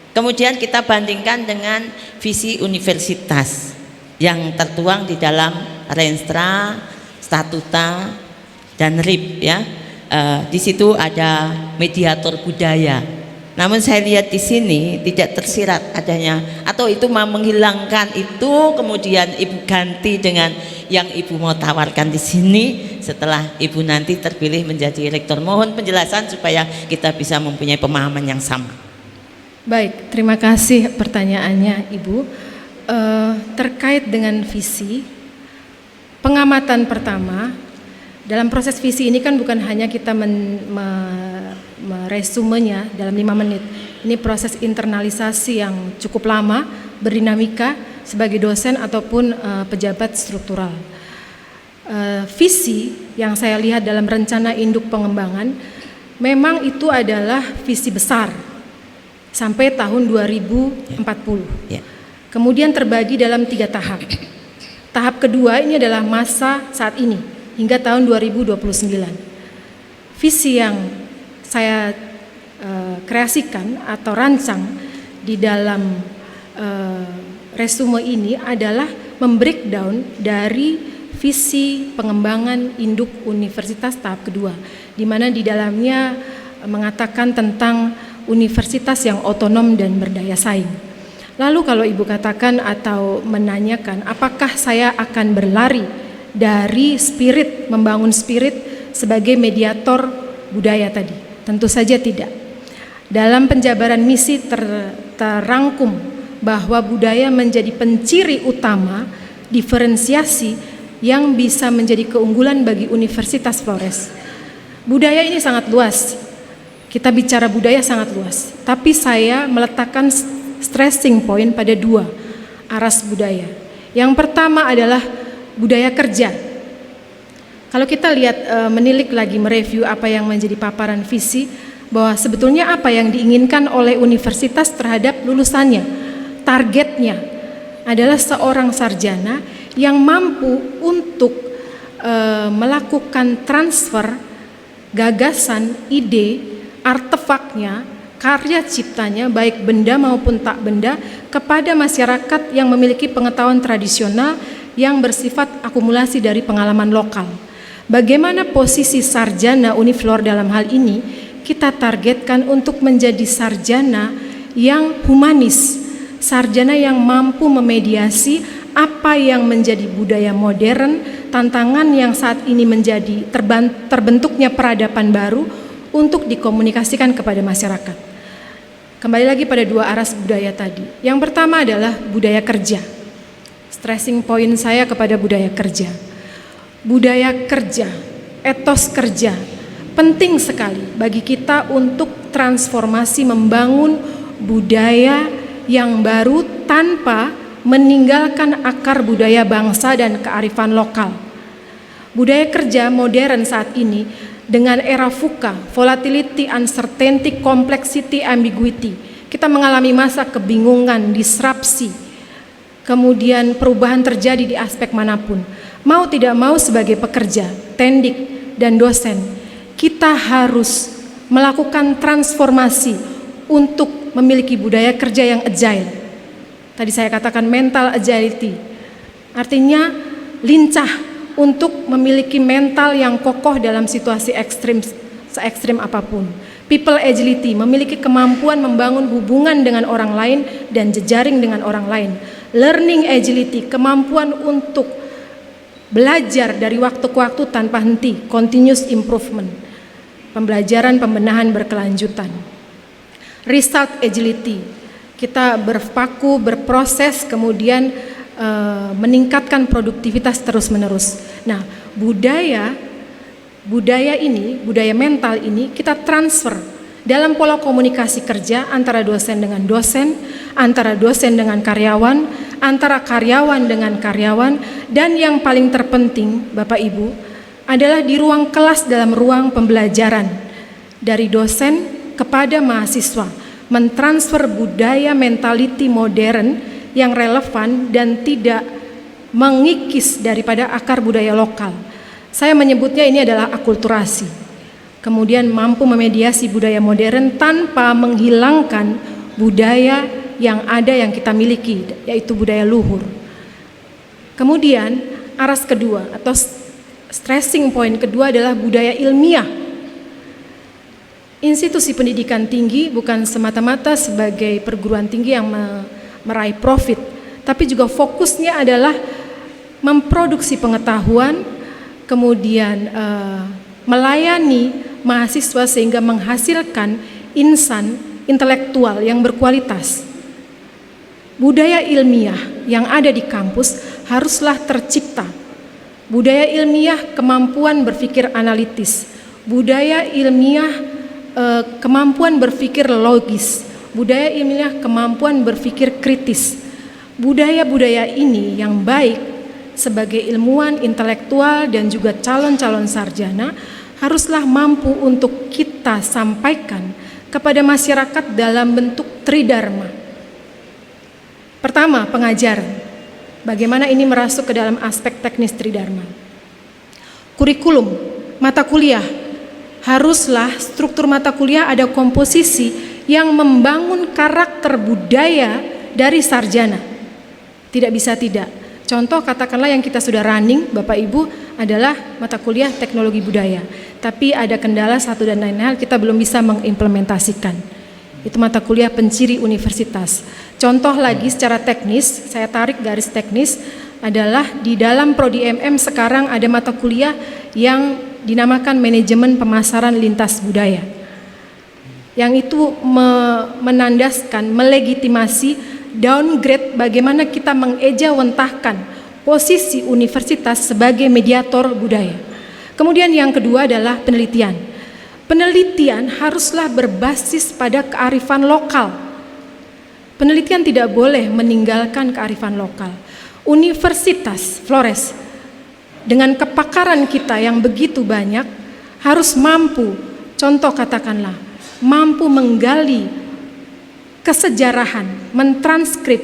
Kemudian kita bandingkan dengan visi universitas yang tertuang di dalam Renstra, Statuta dan RIP ya. Di situ ada mediator budaya. Namun saya lihat di sini tidak tersirat adanya, atau itu mau menghilangkan itu kemudian Ibu ganti dengan yang Ibu mau tawarkan di sini setelah Ibu nanti terpilih menjadi rektor. Mohon penjelasan supaya kita bisa mempunyai pemahaman yang sama. Baik, terima kasih pertanyaannya Ibu. Terkait dengan visi, pengamatan pertama dalam proses visi ini kan bukan hanya kita meresumenya dalam 5 menit. Ini proses internalisasi yang cukup lama, berdinamika sebagai dosen ataupun pejabat struktural. Visi yang saya lihat dalam rencana induk pengembangan memang itu adalah visi besar sampai tahun 2040. Ya. Kemudian terbagi dalam 3 tahap. Tahap kedua ini adalah masa saat ini hingga tahun 2029. Visi yang saya kreasikan atau rancang di dalam resume ini adalah membreakdown dari visi pengembangan induk universitas tahap kedua, di mana di dalamnya mengatakan tentang universitas yang otonom dan berdaya saing. Lalu kalau Ibu katakan atau menanyakan apakah saya akan berlari dari spirit, membangun spirit sebagai mediator budaya tadi. Tentu saja tidak. Dalam penjabaran misi terangkum bahwa budaya menjadi penciri utama diferensiasi yang bisa menjadi keunggulan bagi Universitas Flores. Budaya ini sangat luas. Kita bicara budaya sangat luas, tapi saya meletakkan stressing point pada dua aras budaya. Yang pertama adalah budaya kerja. Kalau kita lihat menilik lagi, mereview apa yang menjadi paparan visi, bahwa sebetulnya apa yang diinginkan oleh universitas terhadap lulusannya, targetnya adalah seorang sarjana yang mampu untuk melakukan transfer gagasan, ide, artefaknya, karya ciptanya, baik benda maupun tak benda, kepada masyarakat yang memiliki pengetahuan tradisional yang bersifat akumulasi dari pengalaman lokal. Bagaimana posisi sarjana Uniflor dalam hal ini? Kita targetkan untuk menjadi sarjana yang humanis, sarjana yang mampu memediasi apa yang menjadi budaya modern, tantangan yang saat ini menjadi terbentuknya peradaban baru untuk dikomunikasikan kepada masyarakat. Kembali lagi pada dua aras budaya tadi. Yang pertama adalah budaya kerja. Stressing point saya kepada budaya kerja. Budaya kerja, etos kerja, penting sekali bagi kita untuk transformasi membangun budaya yang baru tanpa meninggalkan akar budaya bangsa dan kearifan lokal. Budaya kerja modern saat ini dengan era VUCA, volatility, uncertainty, complexity, ambiguity, kita mengalami masa kebingungan, disrupsi, kemudian perubahan terjadi di aspek manapun. Mau tidak mau sebagai pekerja, tendik, dan dosen, kita harus melakukan transformasi untuk memiliki budaya kerja yang agile. Tadi saya katakan mental agility, artinya lincah untuk memiliki mental yang kokoh dalam situasi ekstrim, se-ekstrim apapun. People agility, memiliki kemampuan membangun hubungan dengan orang lain dan jejaring dengan orang lain. Learning agility, kemampuan untuk belajar dari waktu ke waktu tanpa henti, continuous improvement, pembelajaran pembenahan berkelanjutan. Result agility, kita berpaku, berproses, kemudian meningkatkan produktivitas terus-menerus. Nah, budaya ini, budaya mental ini kita transfer dalam pola komunikasi kerja antara dosen dengan dosen, antara dosen dengan karyawan, antara karyawan dengan karyawan, dan yang paling terpenting, Bapak Ibu, adalah di ruang kelas dalam ruang pembelajaran dari dosen kepada mahasiswa, mentransfer budaya mentality modern yang relevan dan tidak mengikis daripada akar budaya lokal. Saya menyebutnya ini adalah akulturasi. Kemudian mampu memediasi budaya modern tanpa menghilangkan budaya yang ada yang kita miliki, yaitu budaya luhur. Kemudian aras kedua atau stressing point kedua adalah budaya ilmiah. Institusi pendidikan tinggi bukan semata-mata sebagai perguruan tinggi yang meraih profit, tapi juga fokusnya adalah memproduksi pengetahuan, kemudian melayani mahasiswa sehingga menghasilkan insan intelektual yang berkualitas. Budaya ilmiah yang ada di kampus haruslah tercipta. Budaya ilmiah kemampuan berpikir analitis, budaya ilmiah kemampuan berpikir logis, budaya ilmiah kemampuan berpikir kritis. Budaya-budaya ini yang baik sebagai ilmuwan, intelektual, dan juga calon-calon sarjana haruslah mampu untuk kita sampaikan kepada masyarakat dalam bentuk tridharma. Pertama, pengajaran. Bagaimana ini merasuk ke dalam aspek teknis tridharma. Kurikulum, mata kuliah. Haruslah struktur mata kuliah ada komposisi yang membangun karakter budaya dari sarjana. Tidak bisa tidak. Contoh katakanlah yang kita sudah running, Bapak Ibu, adalah mata kuliah teknologi budaya. Tapi ada kendala satu dan lain hal, kita belum bisa mengimplementasikan. Itu mata kuliah penciri universitas. Contoh lagi secara teknis, saya tarik garis teknis, adalah di dalam Prodi MM sekarang ada mata kuliah yang dinamakan manajemen pemasaran lintas budaya. yang itu menandaskan, melegitimasi downgrade bagaimana kita mengejawantahkan posisi universitas sebagai mediator budaya. Kemudian yang kedua adalah penelitian. Penelitian haruslah berbasis pada kearifan lokal. Penelitian tidak boleh meninggalkan kearifan lokal. Universitas Flores dengan kepakaran kita yang begitu banyak harus mampu, contoh katakanlah, mampu menggali kesejarahan, mentranskrip,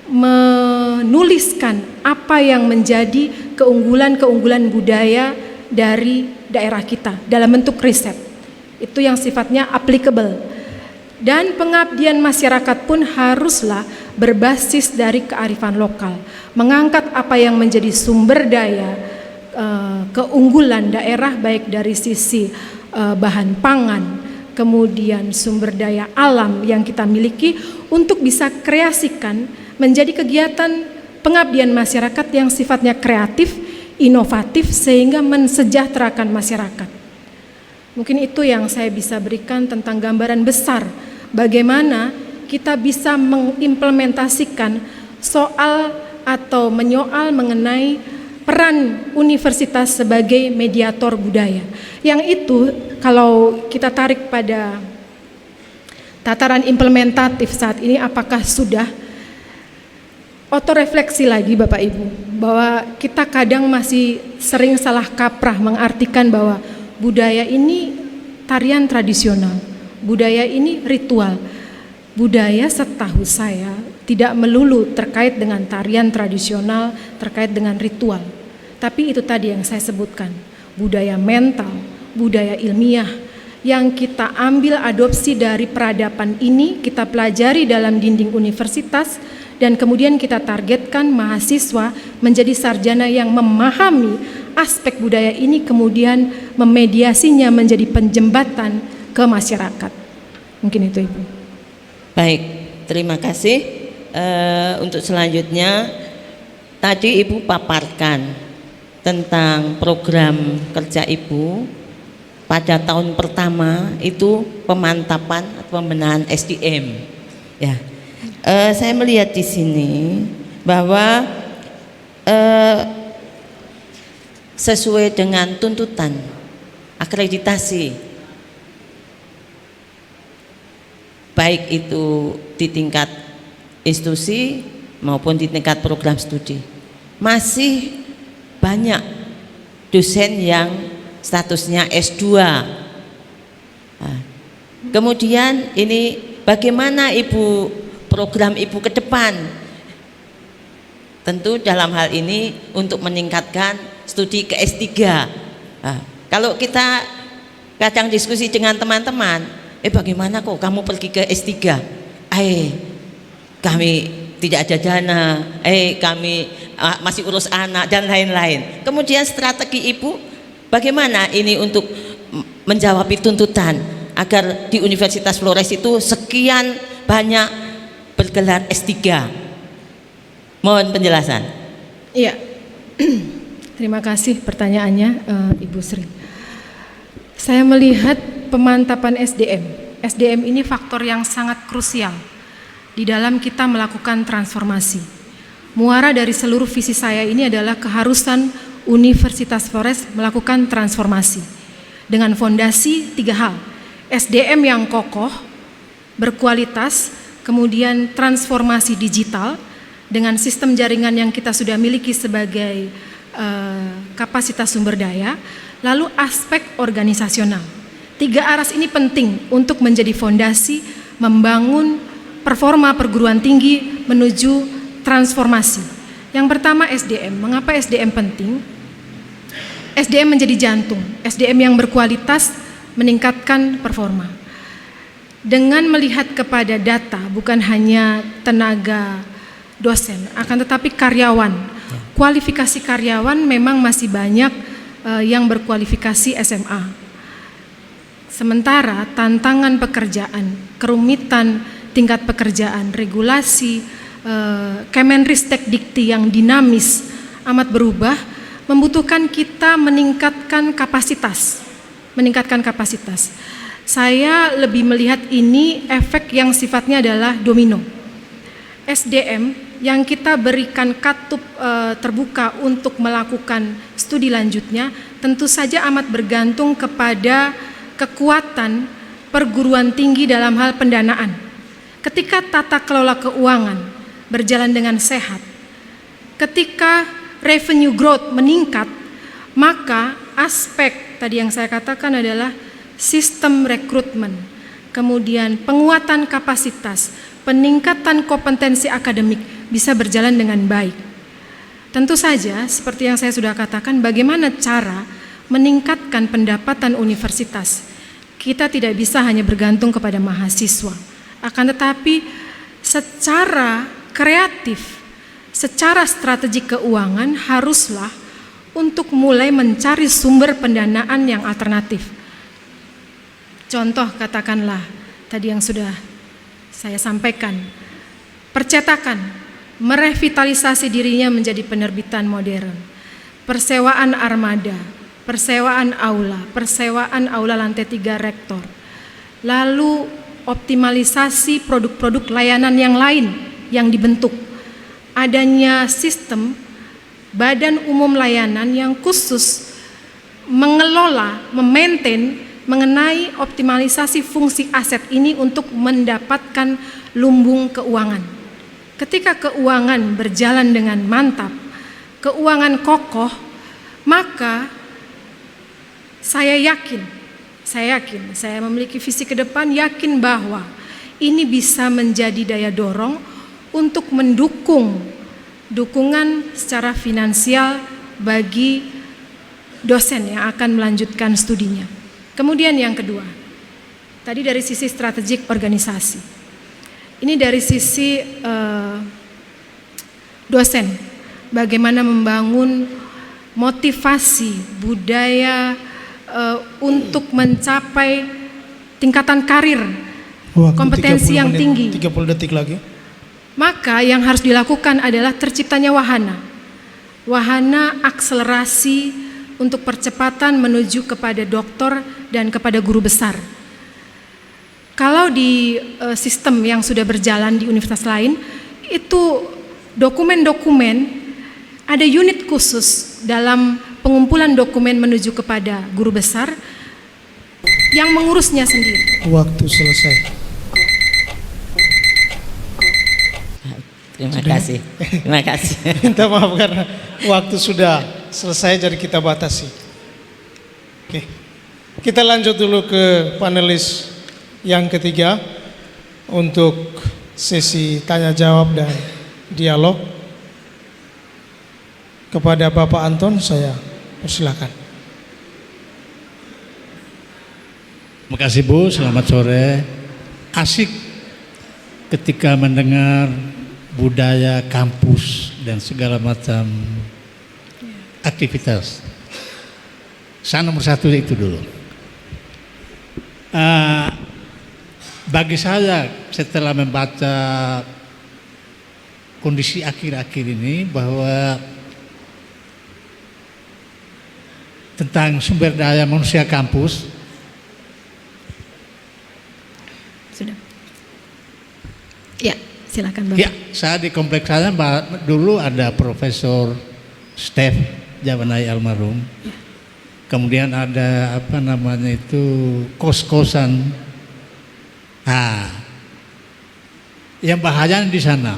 menuliskan apa yang menjadi keunggulan-keunggulan budaya dari daerah kita dalam bentuk riset. Itu yang sifatnya applicable. Dan pengabdian masyarakat pun haruslah berbasis dari kearifan lokal, mengangkat apa yang menjadi sumber daya keunggulan daerah, baik dari sisi bahan pangan, kemudian sumber daya alam yang kita miliki, untuk bisa kreasikan menjadi kegiatan pengabdian masyarakat yang sifatnya kreatif, inovatif, sehingga mensejahterakan masyarakat. Mungkin itu yang saya bisa berikan tentang gambaran besar bagaimana kita bisa mengimplementasikan soal atau menyoal mengenai peran universitas sebagai mediator budaya. Yang itu kalau kita tarik pada tataran implementatif saat ini, apakah sudah otorefleksi lagi Bapak Ibu, bahwa kita kadang masih sering salah kaprah mengartikan bahwa budaya ini tarian tradisional, budaya ini ritual. Budaya setahu saya tidak melulu terkait dengan tarian tradisional, terkait dengan ritual. Tapi itu tadi yang saya sebutkan, budaya mental, budaya ilmiah yang kita ambil adopsi dari peradaban ini, kita pelajari dalam dinding universitas, dan kemudian kita targetkan mahasiswa menjadi sarjana yang memahami aspek budaya ini, kemudian memediasinya menjadi penjembatan ke masyarakat. Mungkin itu Ibu. Baik, terima kasih. Untuk selanjutnya, tadi Ibu paparkan tentang program kerja Ibu pada tahun pertama itu pemantapan atau pembenahan SDM. Ya, saya melihat di sini bahwa sesuai dengan tuntutan akreditasi, baik itu di tingkat institusi maupun di tingkat program studi, masih banyak dosen yang statusnya S2. Nah, kemudian ini bagaimana Ibu, program Ibu ke depan? Tentu dalam hal ini untuk meningkatkan studi ke S3. Nah, kalau kita kadang diskusi dengan teman-teman, bagaimana kok kamu pergi ke S3? Kami tidak ada dana, kami masih urus anak dan lain-lain. Kemudian strategi Ibu bagaimana ini untuk menjawab tuntutan agar di Universitas Flores itu sekian banyak bergelar S3? Mohon penjelasan. Iya, terima kasih pertanyaannya Ibu Sri. Saya melihat pemantapan SDM. SDM ini faktor yang sangat krusial di dalam kita melakukan transformasi. Muara dari seluruh visi saya ini adalah keharusan Universitas Flores melakukan transformasi dengan fondasi 3 hal. SDM yang kokoh, berkualitas, kemudian transformasi digital dengan sistem jaringan yang kita sudah miliki sebagai kapasitas sumber daya, lalu aspek organisasional. 3 aras ini penting untuk menjadi fondasi membangun performa perguruan tinggi menuju transformasi. Yang pertama SDM. Mengapa SDM penting? SDM menjadi jantung. SDM yang berkualitas meningkatkan performa. Dengan melihat kepada data, bukan hanya tenaga dosen, akan tetapi karyawan. Kualifikasi karyawan memang masih banyak yang berkualifikasi SMA. Sementara tantangan pekerjaan, kerumitan tingkat pekerjaan, regulasi, Kemenristek Dikti yang dinamis amat berubah, membutuhkan kita meningkatkan kapasitas. Saya lebih melihat ini efek yang sifatnya adalah domino. SDM yang kita berikan katup terbuka untuk melakukan studi lanjutnya tentu saja amat bergantung kepada kekuatan perguruan tinggi dalam hal pendanaan. Ketika tata kelola keuangan berjalan dengan sehat, ketika revenue growth meningkat, maka aspek tadi yang saya katakan adalah sistem rekrutmen, kemudian penguatan kapasitas, peningkatan kompetensi akademik bisa berjalan dengan baik. Tentu saja seperti yang saya sudah katakan, bagaimana cara meningkatkan pendapatan universitas. Kita tidak bisa hanya bergantung kepada mahasiswa, akan tetapi secara kreatif, secara strategi keuangan haruslah untuk mulai mencari sumber pendanaan yang alternatif. Contoh katakanlah tadi yang sudah saya sampaikan, percetakan merevitalisasi dirinya menjadi penerbitan modern, persewaan armada, persewaan aula lantai 3 rektor, lalu optimalisasi produk-produk layanan yang lain yang dibentuk, adanya sistem badan umum layanan yang khusus mengelola, memaintain mengenai optimalisasi fungsi aset ini untuk mendapatkan lumbung keuangan. Ketika keuangan berjalan dengan mantap, keuangan kokoh, maka saya yakin, saya memiliki visi ke depan, yakin bahwa ini bisa menjadi daya dorong untuk mendukung dukungan secara finansial bagi dosen yang akan melanjutkan studinya. Kemudian yang kedua, tadi dari sisi strategik organisasi. Ini dari sisi dosen, bagaimana membangun motivasi budaya untuk mencapai tingkatan karir, Waktu kompetensi 30 yang menit, tinggi. 30 detik lagi. Maka yang harus dilakukan adalah terciptanya wahana akselerasi untuk percepatan menuju kepada doktor dan kepada guru besar. Kalau di sistem yang sudah berjalan di universitas lain, itu dokumen-dokumen, ada unit khusus dalam pengumpulan dokumen menuju kepada guru besar yang mengurusnya sendiri. Waktu selesai. Terima kasih. Minta maaf karena waktu sudah selesai, jadi kita batasi. Oke. Kita lanjut dulu ke panelis yang ketiga untuk sesi tanya jawab dan dialog. Kepada Bapak Anton saya persilakan. Terima kasih Bu, selamat sore. Asik ketika mendengar budaya kampus dan segala macam aktivitas. Nomor satu itu dulu. Bagi saya setelah membaca kondisi akhir-akhir ini bahwa tentang sumber daya manusia kampus, Sudah. Ya, silakan Bapak. ya, saya di kompleks saya dulu ada Profesor Steph Javanai almarhum. Kemudian ada kos-kosan. Yang bahaya di sana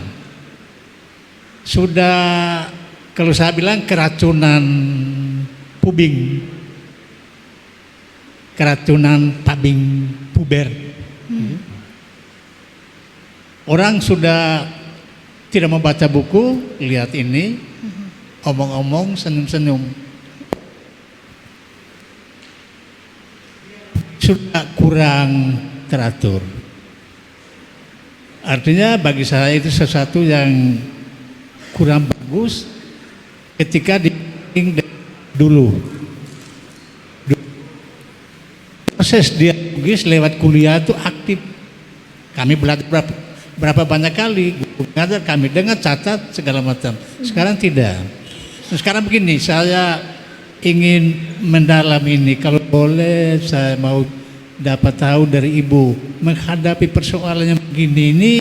sudah, kalau saya bilang keracunan pubing, keracunan tabing puber. Orang sudah tidak membaca buku, lihat ini, omong-omong, senyum-senyum. Sudah kurang teratur. Artinya bagi saya itu sesuatu yang kurang bagus ketika dulu. Proses dialogis lewat kuliah itu aktif. Kami belajar berapa banyak kali, ngajar kami dengar, catat segala macam. Sekarang tidak. Sekarang begini, saya ingin mendalam ini, kalau boleh saya mau dapat tahu dari Ibu menghadapi persoalan yang begini ini,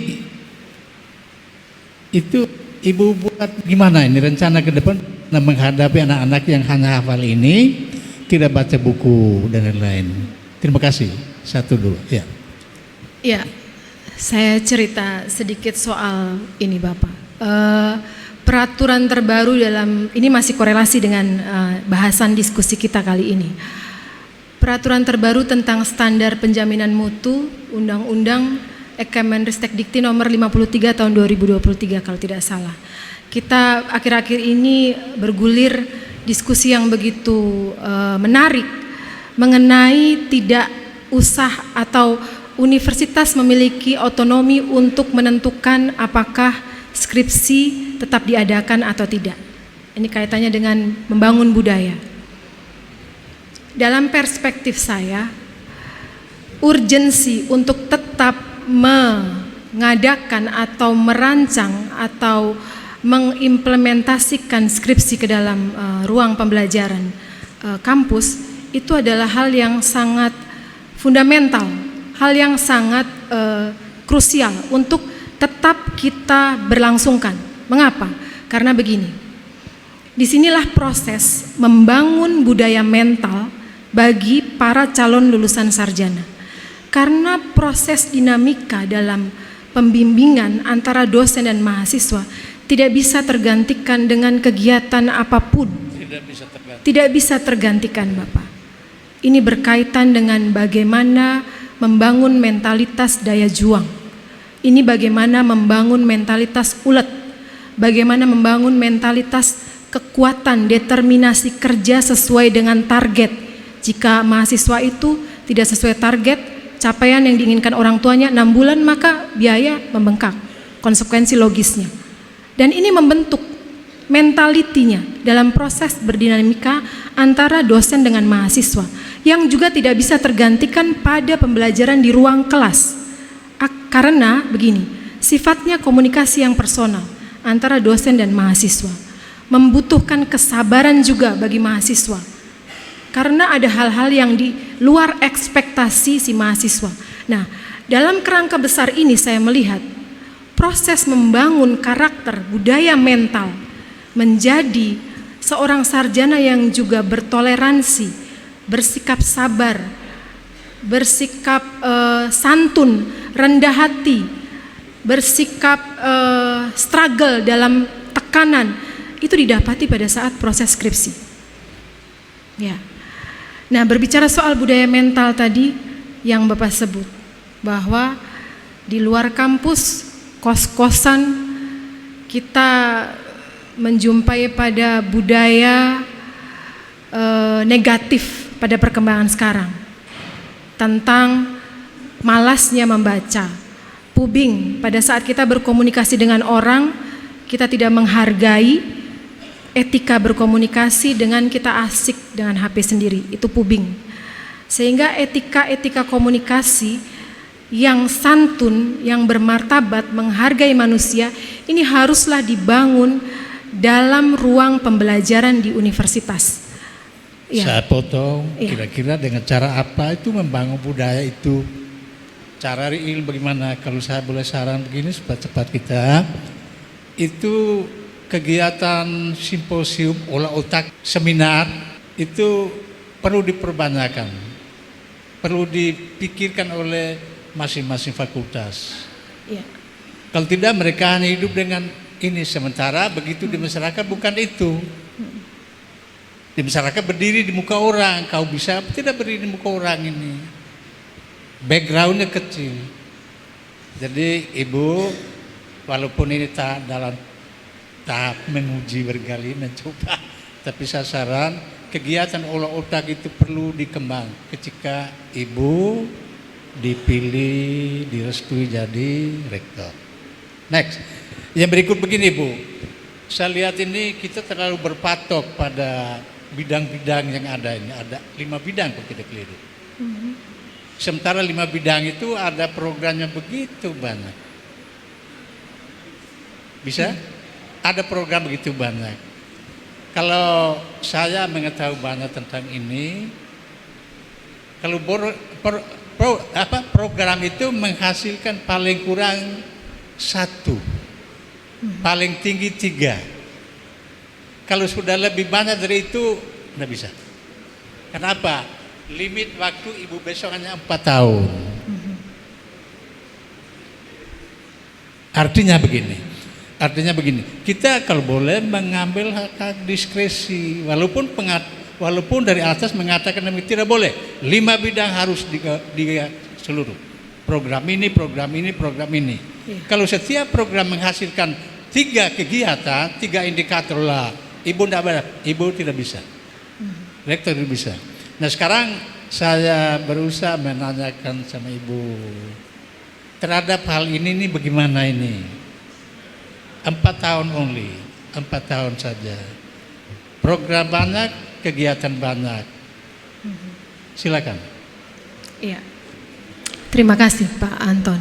itu Ibu buat gimana ini rencana ke depan menghadapi anak-anak yang hanya hafal ini, tidak baca buku dan lain-lain. Terima kasih. Satu dulu. Ya. Ya, saya cerita sedikit soal ini Bapak. Peraturan terbaru dalam, ini masih korelasi dengan bahasan diskusi kita kali ini. Peraturan terbaru tentang standar penjaminan mutu, Undang-Undang Kemendristek nomor 53 tahun 2023 kalau tidak salah. Kita akhir-akhir ini bergulir diskusi yang begitu menarik mengenai tidak usah atau universitas memiliki otonomi untuk menentukan apakah skripsi tetap diadakan atau tidak. Ini kaitannya dengan membangun budaya. Dalam perspektif saya, urgensi untuk tetap mengadakan atau merancang atau mengimplementasikan skripsi ke dalam ruang pembelajaran kampus itu adalah hal yang sangat fundamental, hal yang sangat krusial untuk tetap kita berlangsungkan. Mengapa? Karena begini, disinilah proses membangun budaya mental bagi para calon lulusan sarjana. Karena proses dinamika dalam pembimbingan antara dosen dan mahasiswa tidak bisa tergantikan dengan kegiatan apapun. Tidak bisa tergantikan Bapak. Ini berkaitan dengan bagaimana membangun mentalitas daya juang. Ini bagaimana membangun mentalitas ulet. Bagaimana membangun mentalitas kekuatan, determinasi kerja sesuai dengan target. Jika mahasiswa itu tidak sesuai target, capaian yang diinginkan orang tuanya 6 bulan, maka biaya membengkak, konsekuensi logisnya. Dan ini membentuk mentalitinya dalam proses berdinamika antara dosen dengan mahasiswa, yang juga tidak bisa tergantikan pada pembelajaran di ruang kelas. Karena begini, sifatnya komunikasi yang personal antara dosen dan mahasiswa, membutuhkan kesabaran juga bagi mahasiswa. Karena ada hal-hal yang di luar ekspektasi si mahasiswa. Nah, dalam kerangka besar ini saya melihat proses membangun karakter budaya mental menjadi seorang sarjana yang juga bertoleransi, bersikap sabar, bersikap santun, rendah hati, bersikap struggle dalam tekanan, itu didapati pada saat proses skripsi. Ya. Nah, berbicara soal budaya mental tadi yang Bapak sebut, bahwa di luar kampus, kos-kosan, kita menjumpai pada budaya negatif pada perkembangan sekarang, tentang malasnya membaca, pubing. Pada saat kita berkomunikasi dengan orang, kita tidak menghargai etika berkomunikasi dengan kita asik dengan HP sendiri, itu pubing. Sehingga etika komunikasi yang santun, yang bermartabat, menghargai manusia, ini haruslah dibangun dalam ruang pembelajaran di universitas. Ya. Saya potong, kira-kira dengan cara apa itu membangun budaya itu? Cara real bagaimana? Kalau saya boleh saran begini supaya cepat kita, itu kegiatan simposium, olah otak, seminar itu perlu diperbanyakkan, perlu dipikirkan oleh masing-masing fakultas. Ya. Kalau tidak mereka hanya hidup dengan ini, sementara begitu di masyarakat bukan itu. Di masyarakat berdiri di muka orang, kau bisa tidak berdiri di muka orang ini. Backgroundnya kecil. Jadi Ibu, walaupun ini tak dalam tahap menguji berkali mencoba, tapi saya saran kegiatan olah otak itu perlu dikembang ketika Ibu dipilih, direstui jadi rektor. Next, yang berikut begini Bu, saya lihat ini kita terlalu berpatok pada bidang-bidang yang ada ini. Ada 5 bidang kalau kita keliru. Sementara 5 bidang itu ada programnya begitu banyak. Bisa? Ada program begitu banyak. Kalau saya mengetahui banyak tentang ini, kalau program itu menghasilkan paling kurang 1, paling tinggi 3. Kalau sudah lebih banyak dari itu, tidak bisa. Kenapa? Limit waktu ibu besok hanya 4 tahun. Artinya begini, kita kalau boleh mengambil hak diskresi, walaupun dari atas mengatakan tidak boleh. 5 bidang harus di seluruh program ini. Kalau setiap program menghasilkan 3 kegiatan, 3 indikator lah, ibu tidak bisa, rektor tidak bisa. Nah sekarang saya berusaha menanyakan sama ibu terhadap hal ini bagaimana ini. 4 tahun only, 4 tahun saja. Program banyak, kegiatan banyak. Silakan. Iya. Terima kasih Pak Anton.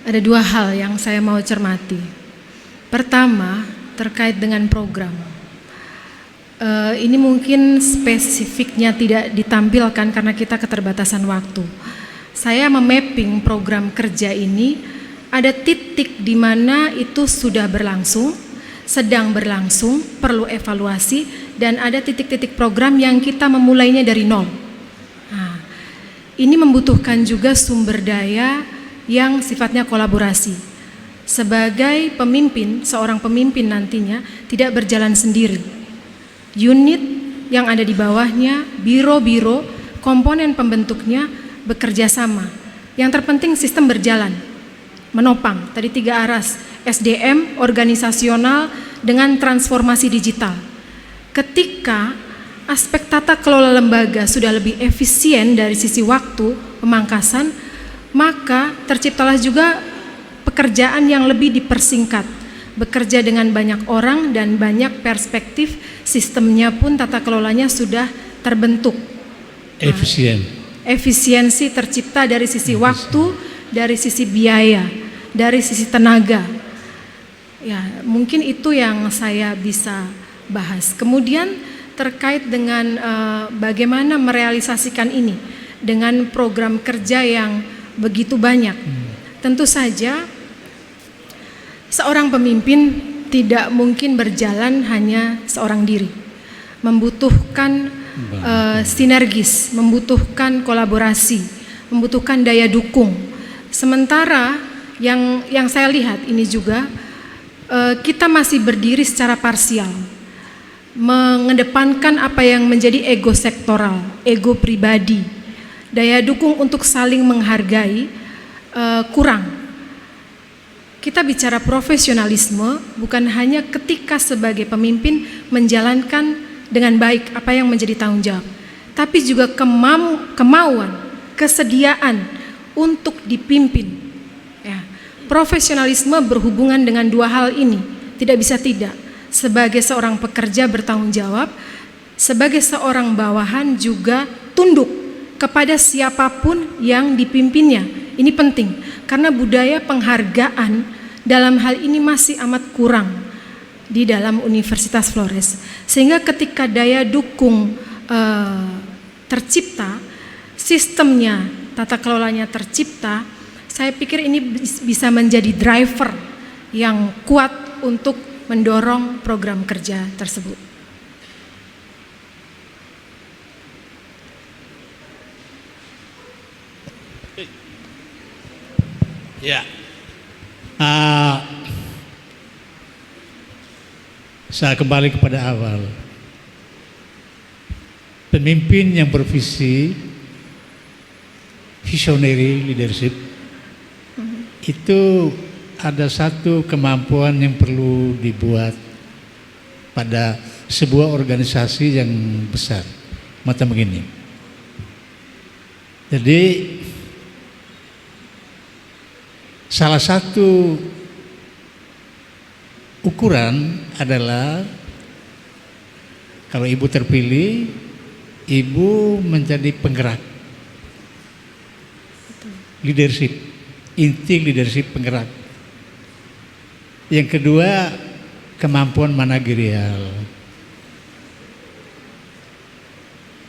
Ada 2 hal yang saya mau cermati. Pertama, terkait dengan program. Ini mungkin spesifiknya tidak ditampilkan karena kita keterbatasan waktu. Saya memapping program kerja ini, ada titik di mana itu sudah berlangsung, sedang berlangsung, perlu evaluasi, dan ada titik-titik program yang kita memulainya dari nol. Nah, ini membutuhkan juga sumber daya yang sifatnya kolaborasi. Sebagai pemimpin, seorang pemimpin nantinya tidak berjalan sendiri. Unit yang ada di bawahnya, biro-biro, komponen pembentuknya bekerja sama. Yang terpenting sistem berjalan, menopang. Tadi 3 aras, SDM, organisasional, dengan transformasi digital. Ketika aspek tata kelola lembaga sudah lebih efisien dari sisi waktu, pemangkasan, maka terciptalah juga pekerjaan yang lebih dipersingkat. Bekerja dengan banyak orang dan banyak perspektif, sistemnya pun tata kelolanya sudah terbentuk. Efisien. Efisiensi tercipta dari sisi waktu, dari sisi biaya, dari sisi tenaga. Ya, mungkin itu yang saya bisa bahas. Kemudian terkait dengan bagaimana merealisasikan ini dengan program kerja yang begitu banyak. Tentu saja seorang pemimpin tidak mungkin berjalan hanya seorang diri. Membutuhkan sinergis, membutuhkan kolaborasi, membutuhkan daya dukung. Sementara yang saya lihat ini juga kita masih berdiri secara parsial, mengedepankan apa yang menjadi ego sektoral, ego pribadi, daya dukung untuk saling menghargai kurang. Kita bicara profesionalisme bukan hanya ketika sebagai pemimpin menjalankan dengan baik apa yang menjadi tanggung jawab, tapi juga kemauan, kesediaan untuk dipimpin. Ya. Profesionalisme berhubungan dengan 2 hal ini, tidak bisa tidak. Sebagai seorang pekerja bertanggung jawab, sebagai seorang bawahan juga tunduk kepada siapapun yang dipimpinnya. Ini penting, karena budaya penghargaan dalam hal ini masih amat kurang di dalam Universitas Flores. Sehingga ketika daya dukung tercipta, sistemnya, tata kelolanya tercipta, saya pikir ini bisa menjadi driver yang kuat untuk mendorong program kerja tersebut. Ya, saya kembali kepada awal. Pemimpin yang bervisi, visionary leadership, itu ada satu kemampuan yang perlu dibuat pada sebuah organisasi yang besar, macam begini. Jadi salah satu ukuran adalah kalau ibu terpilih, ibu menjadi penggerak leadership, inti leadership penggerak. Yang kedua, kemampuan manajerial.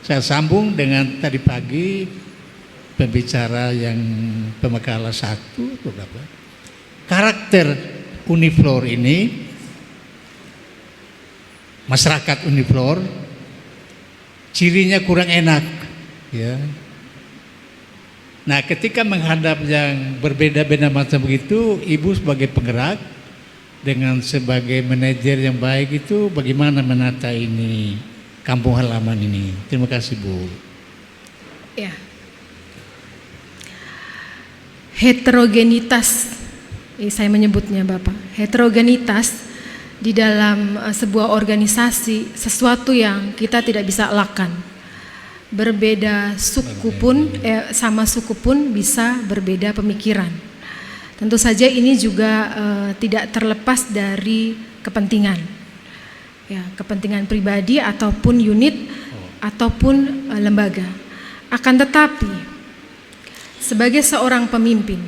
Saya sambung dengan tadi pagi pembicara yang pemakalah 1 atau berapa. Karakter Uniflor ini, masyarakat Uniflor, cirinya kurang enak, ya. Nah, ketika menghadap yang berbeda-beda macam begitu, Ibu sebagai penggerak dengan sebagai manajer yang baik itu bagaimana menata ini kampung halaman ini? Terima kasih, Bu. Ya. Heterogenitas, saya menyebutnya Bapak, heterogenitas di dalam sebuah organisasi sesuatu yang kita tidak bisa elakkan. Berbeda suku pun, sama suku pun bisa berbeda pemikiran. Tentu saja ini juga tidak terlepas dari kepentingan, ya, kepentingan pribadi ataupun unit ataupun lembaga. Akan tetapi, sebagai seorang pemimpin,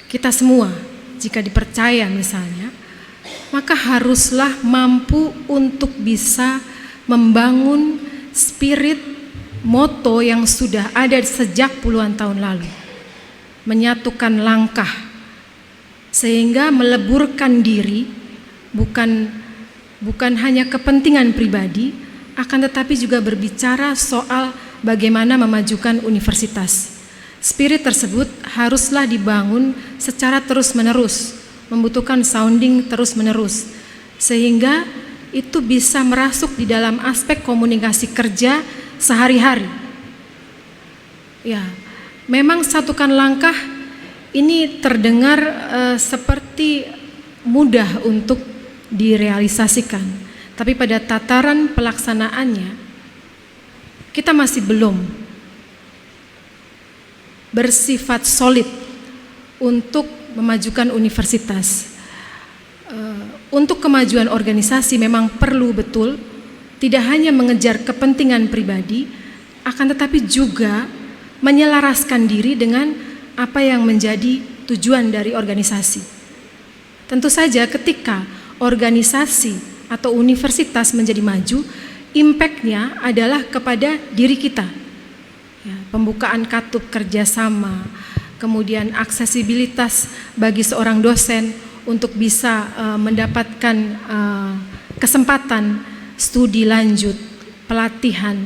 kita semua jika dipercaya misalnya, maka haruslah mampu untuk bisa membangun spirit moto yang sudah ada sejak puluhan tahun lalu, menyatukan langkah sehingga meleburkan diri bukan hanya kepentingan pribadi, akan tetapi juga berbicara soal bagaimana memajukan universitas. Spirit tersebut haruslah dibangun secara terus-menerus, membutuhkan sounding terus-menerus, sehingga itu bisa merasuk di dalam aspek komunikasi kerja sehari-hari. Ya, memang satukan langkah ini terdengar seperti mudah untuk direalisasikan, tapi pada tataran pelaksanaannya kita masih belum bersifat solid untuk memajukan universitas. Untuk kemajuan organisasi memang perlu betul tidak hanya mengejar kepentingan pribadi, akan tetapi juga menyelaraskan diri dengan apa yang menjadi tujuan dari organisasi. Tentu saja ketika organisasi atau universitas menjadi maju, impact-nya adalah kepada diri kita. Ya, pembukaan katup kerjasama, kemudian aksesibilitas bagi seorang dosen untuk bisa mendapatkan kesempatan studi lanjut, pelatihan,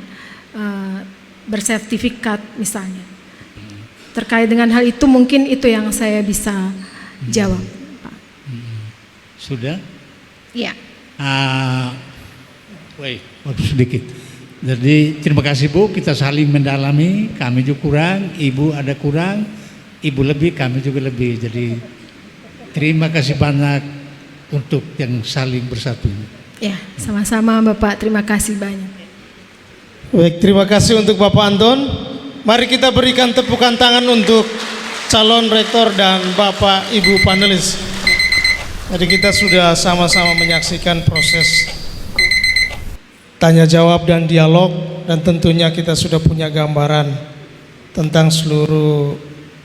bersertifikat misalnya. Terkait dengan hal itu mungkin itu yang saya bisa jawab, Pak. Sudah? Iya. Sedikit. Jadi terima kasih Bu, kita saling mendalami, kami juga kurang, Ibu ada kurang, Ibu lebih, kami juga lebih. Jadi terima kasih banyak untuk yang saling bersatu. Ya, sama-sama Bapak, terima kasih banyak. Baik, terima kasih untuk Bapak Anton. Mari kita berikan tepukan tangan untuk calon rektor dan Bapak Ibu panelis. Jadi kita sudah sama-sama menyaksikan proses tanya jawab dan dialog, dan tentunya kita sudah punya gambaran tentang seluruh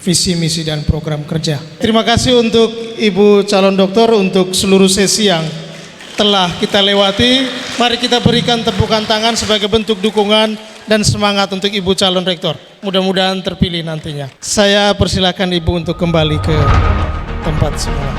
visi, misi, dan program kerja. Terima kasih untuk Ibu calon doktor untuk seluruh sesi yang telah kita lewati. Mari kita berikan tepukan tangan sebagai bentuk dukungan dan semangat untuk Ibu calon rektor. Mudah-mudahan terpilih nantinya. Saya persilakan Ibu untuk kembali ke tempat semula.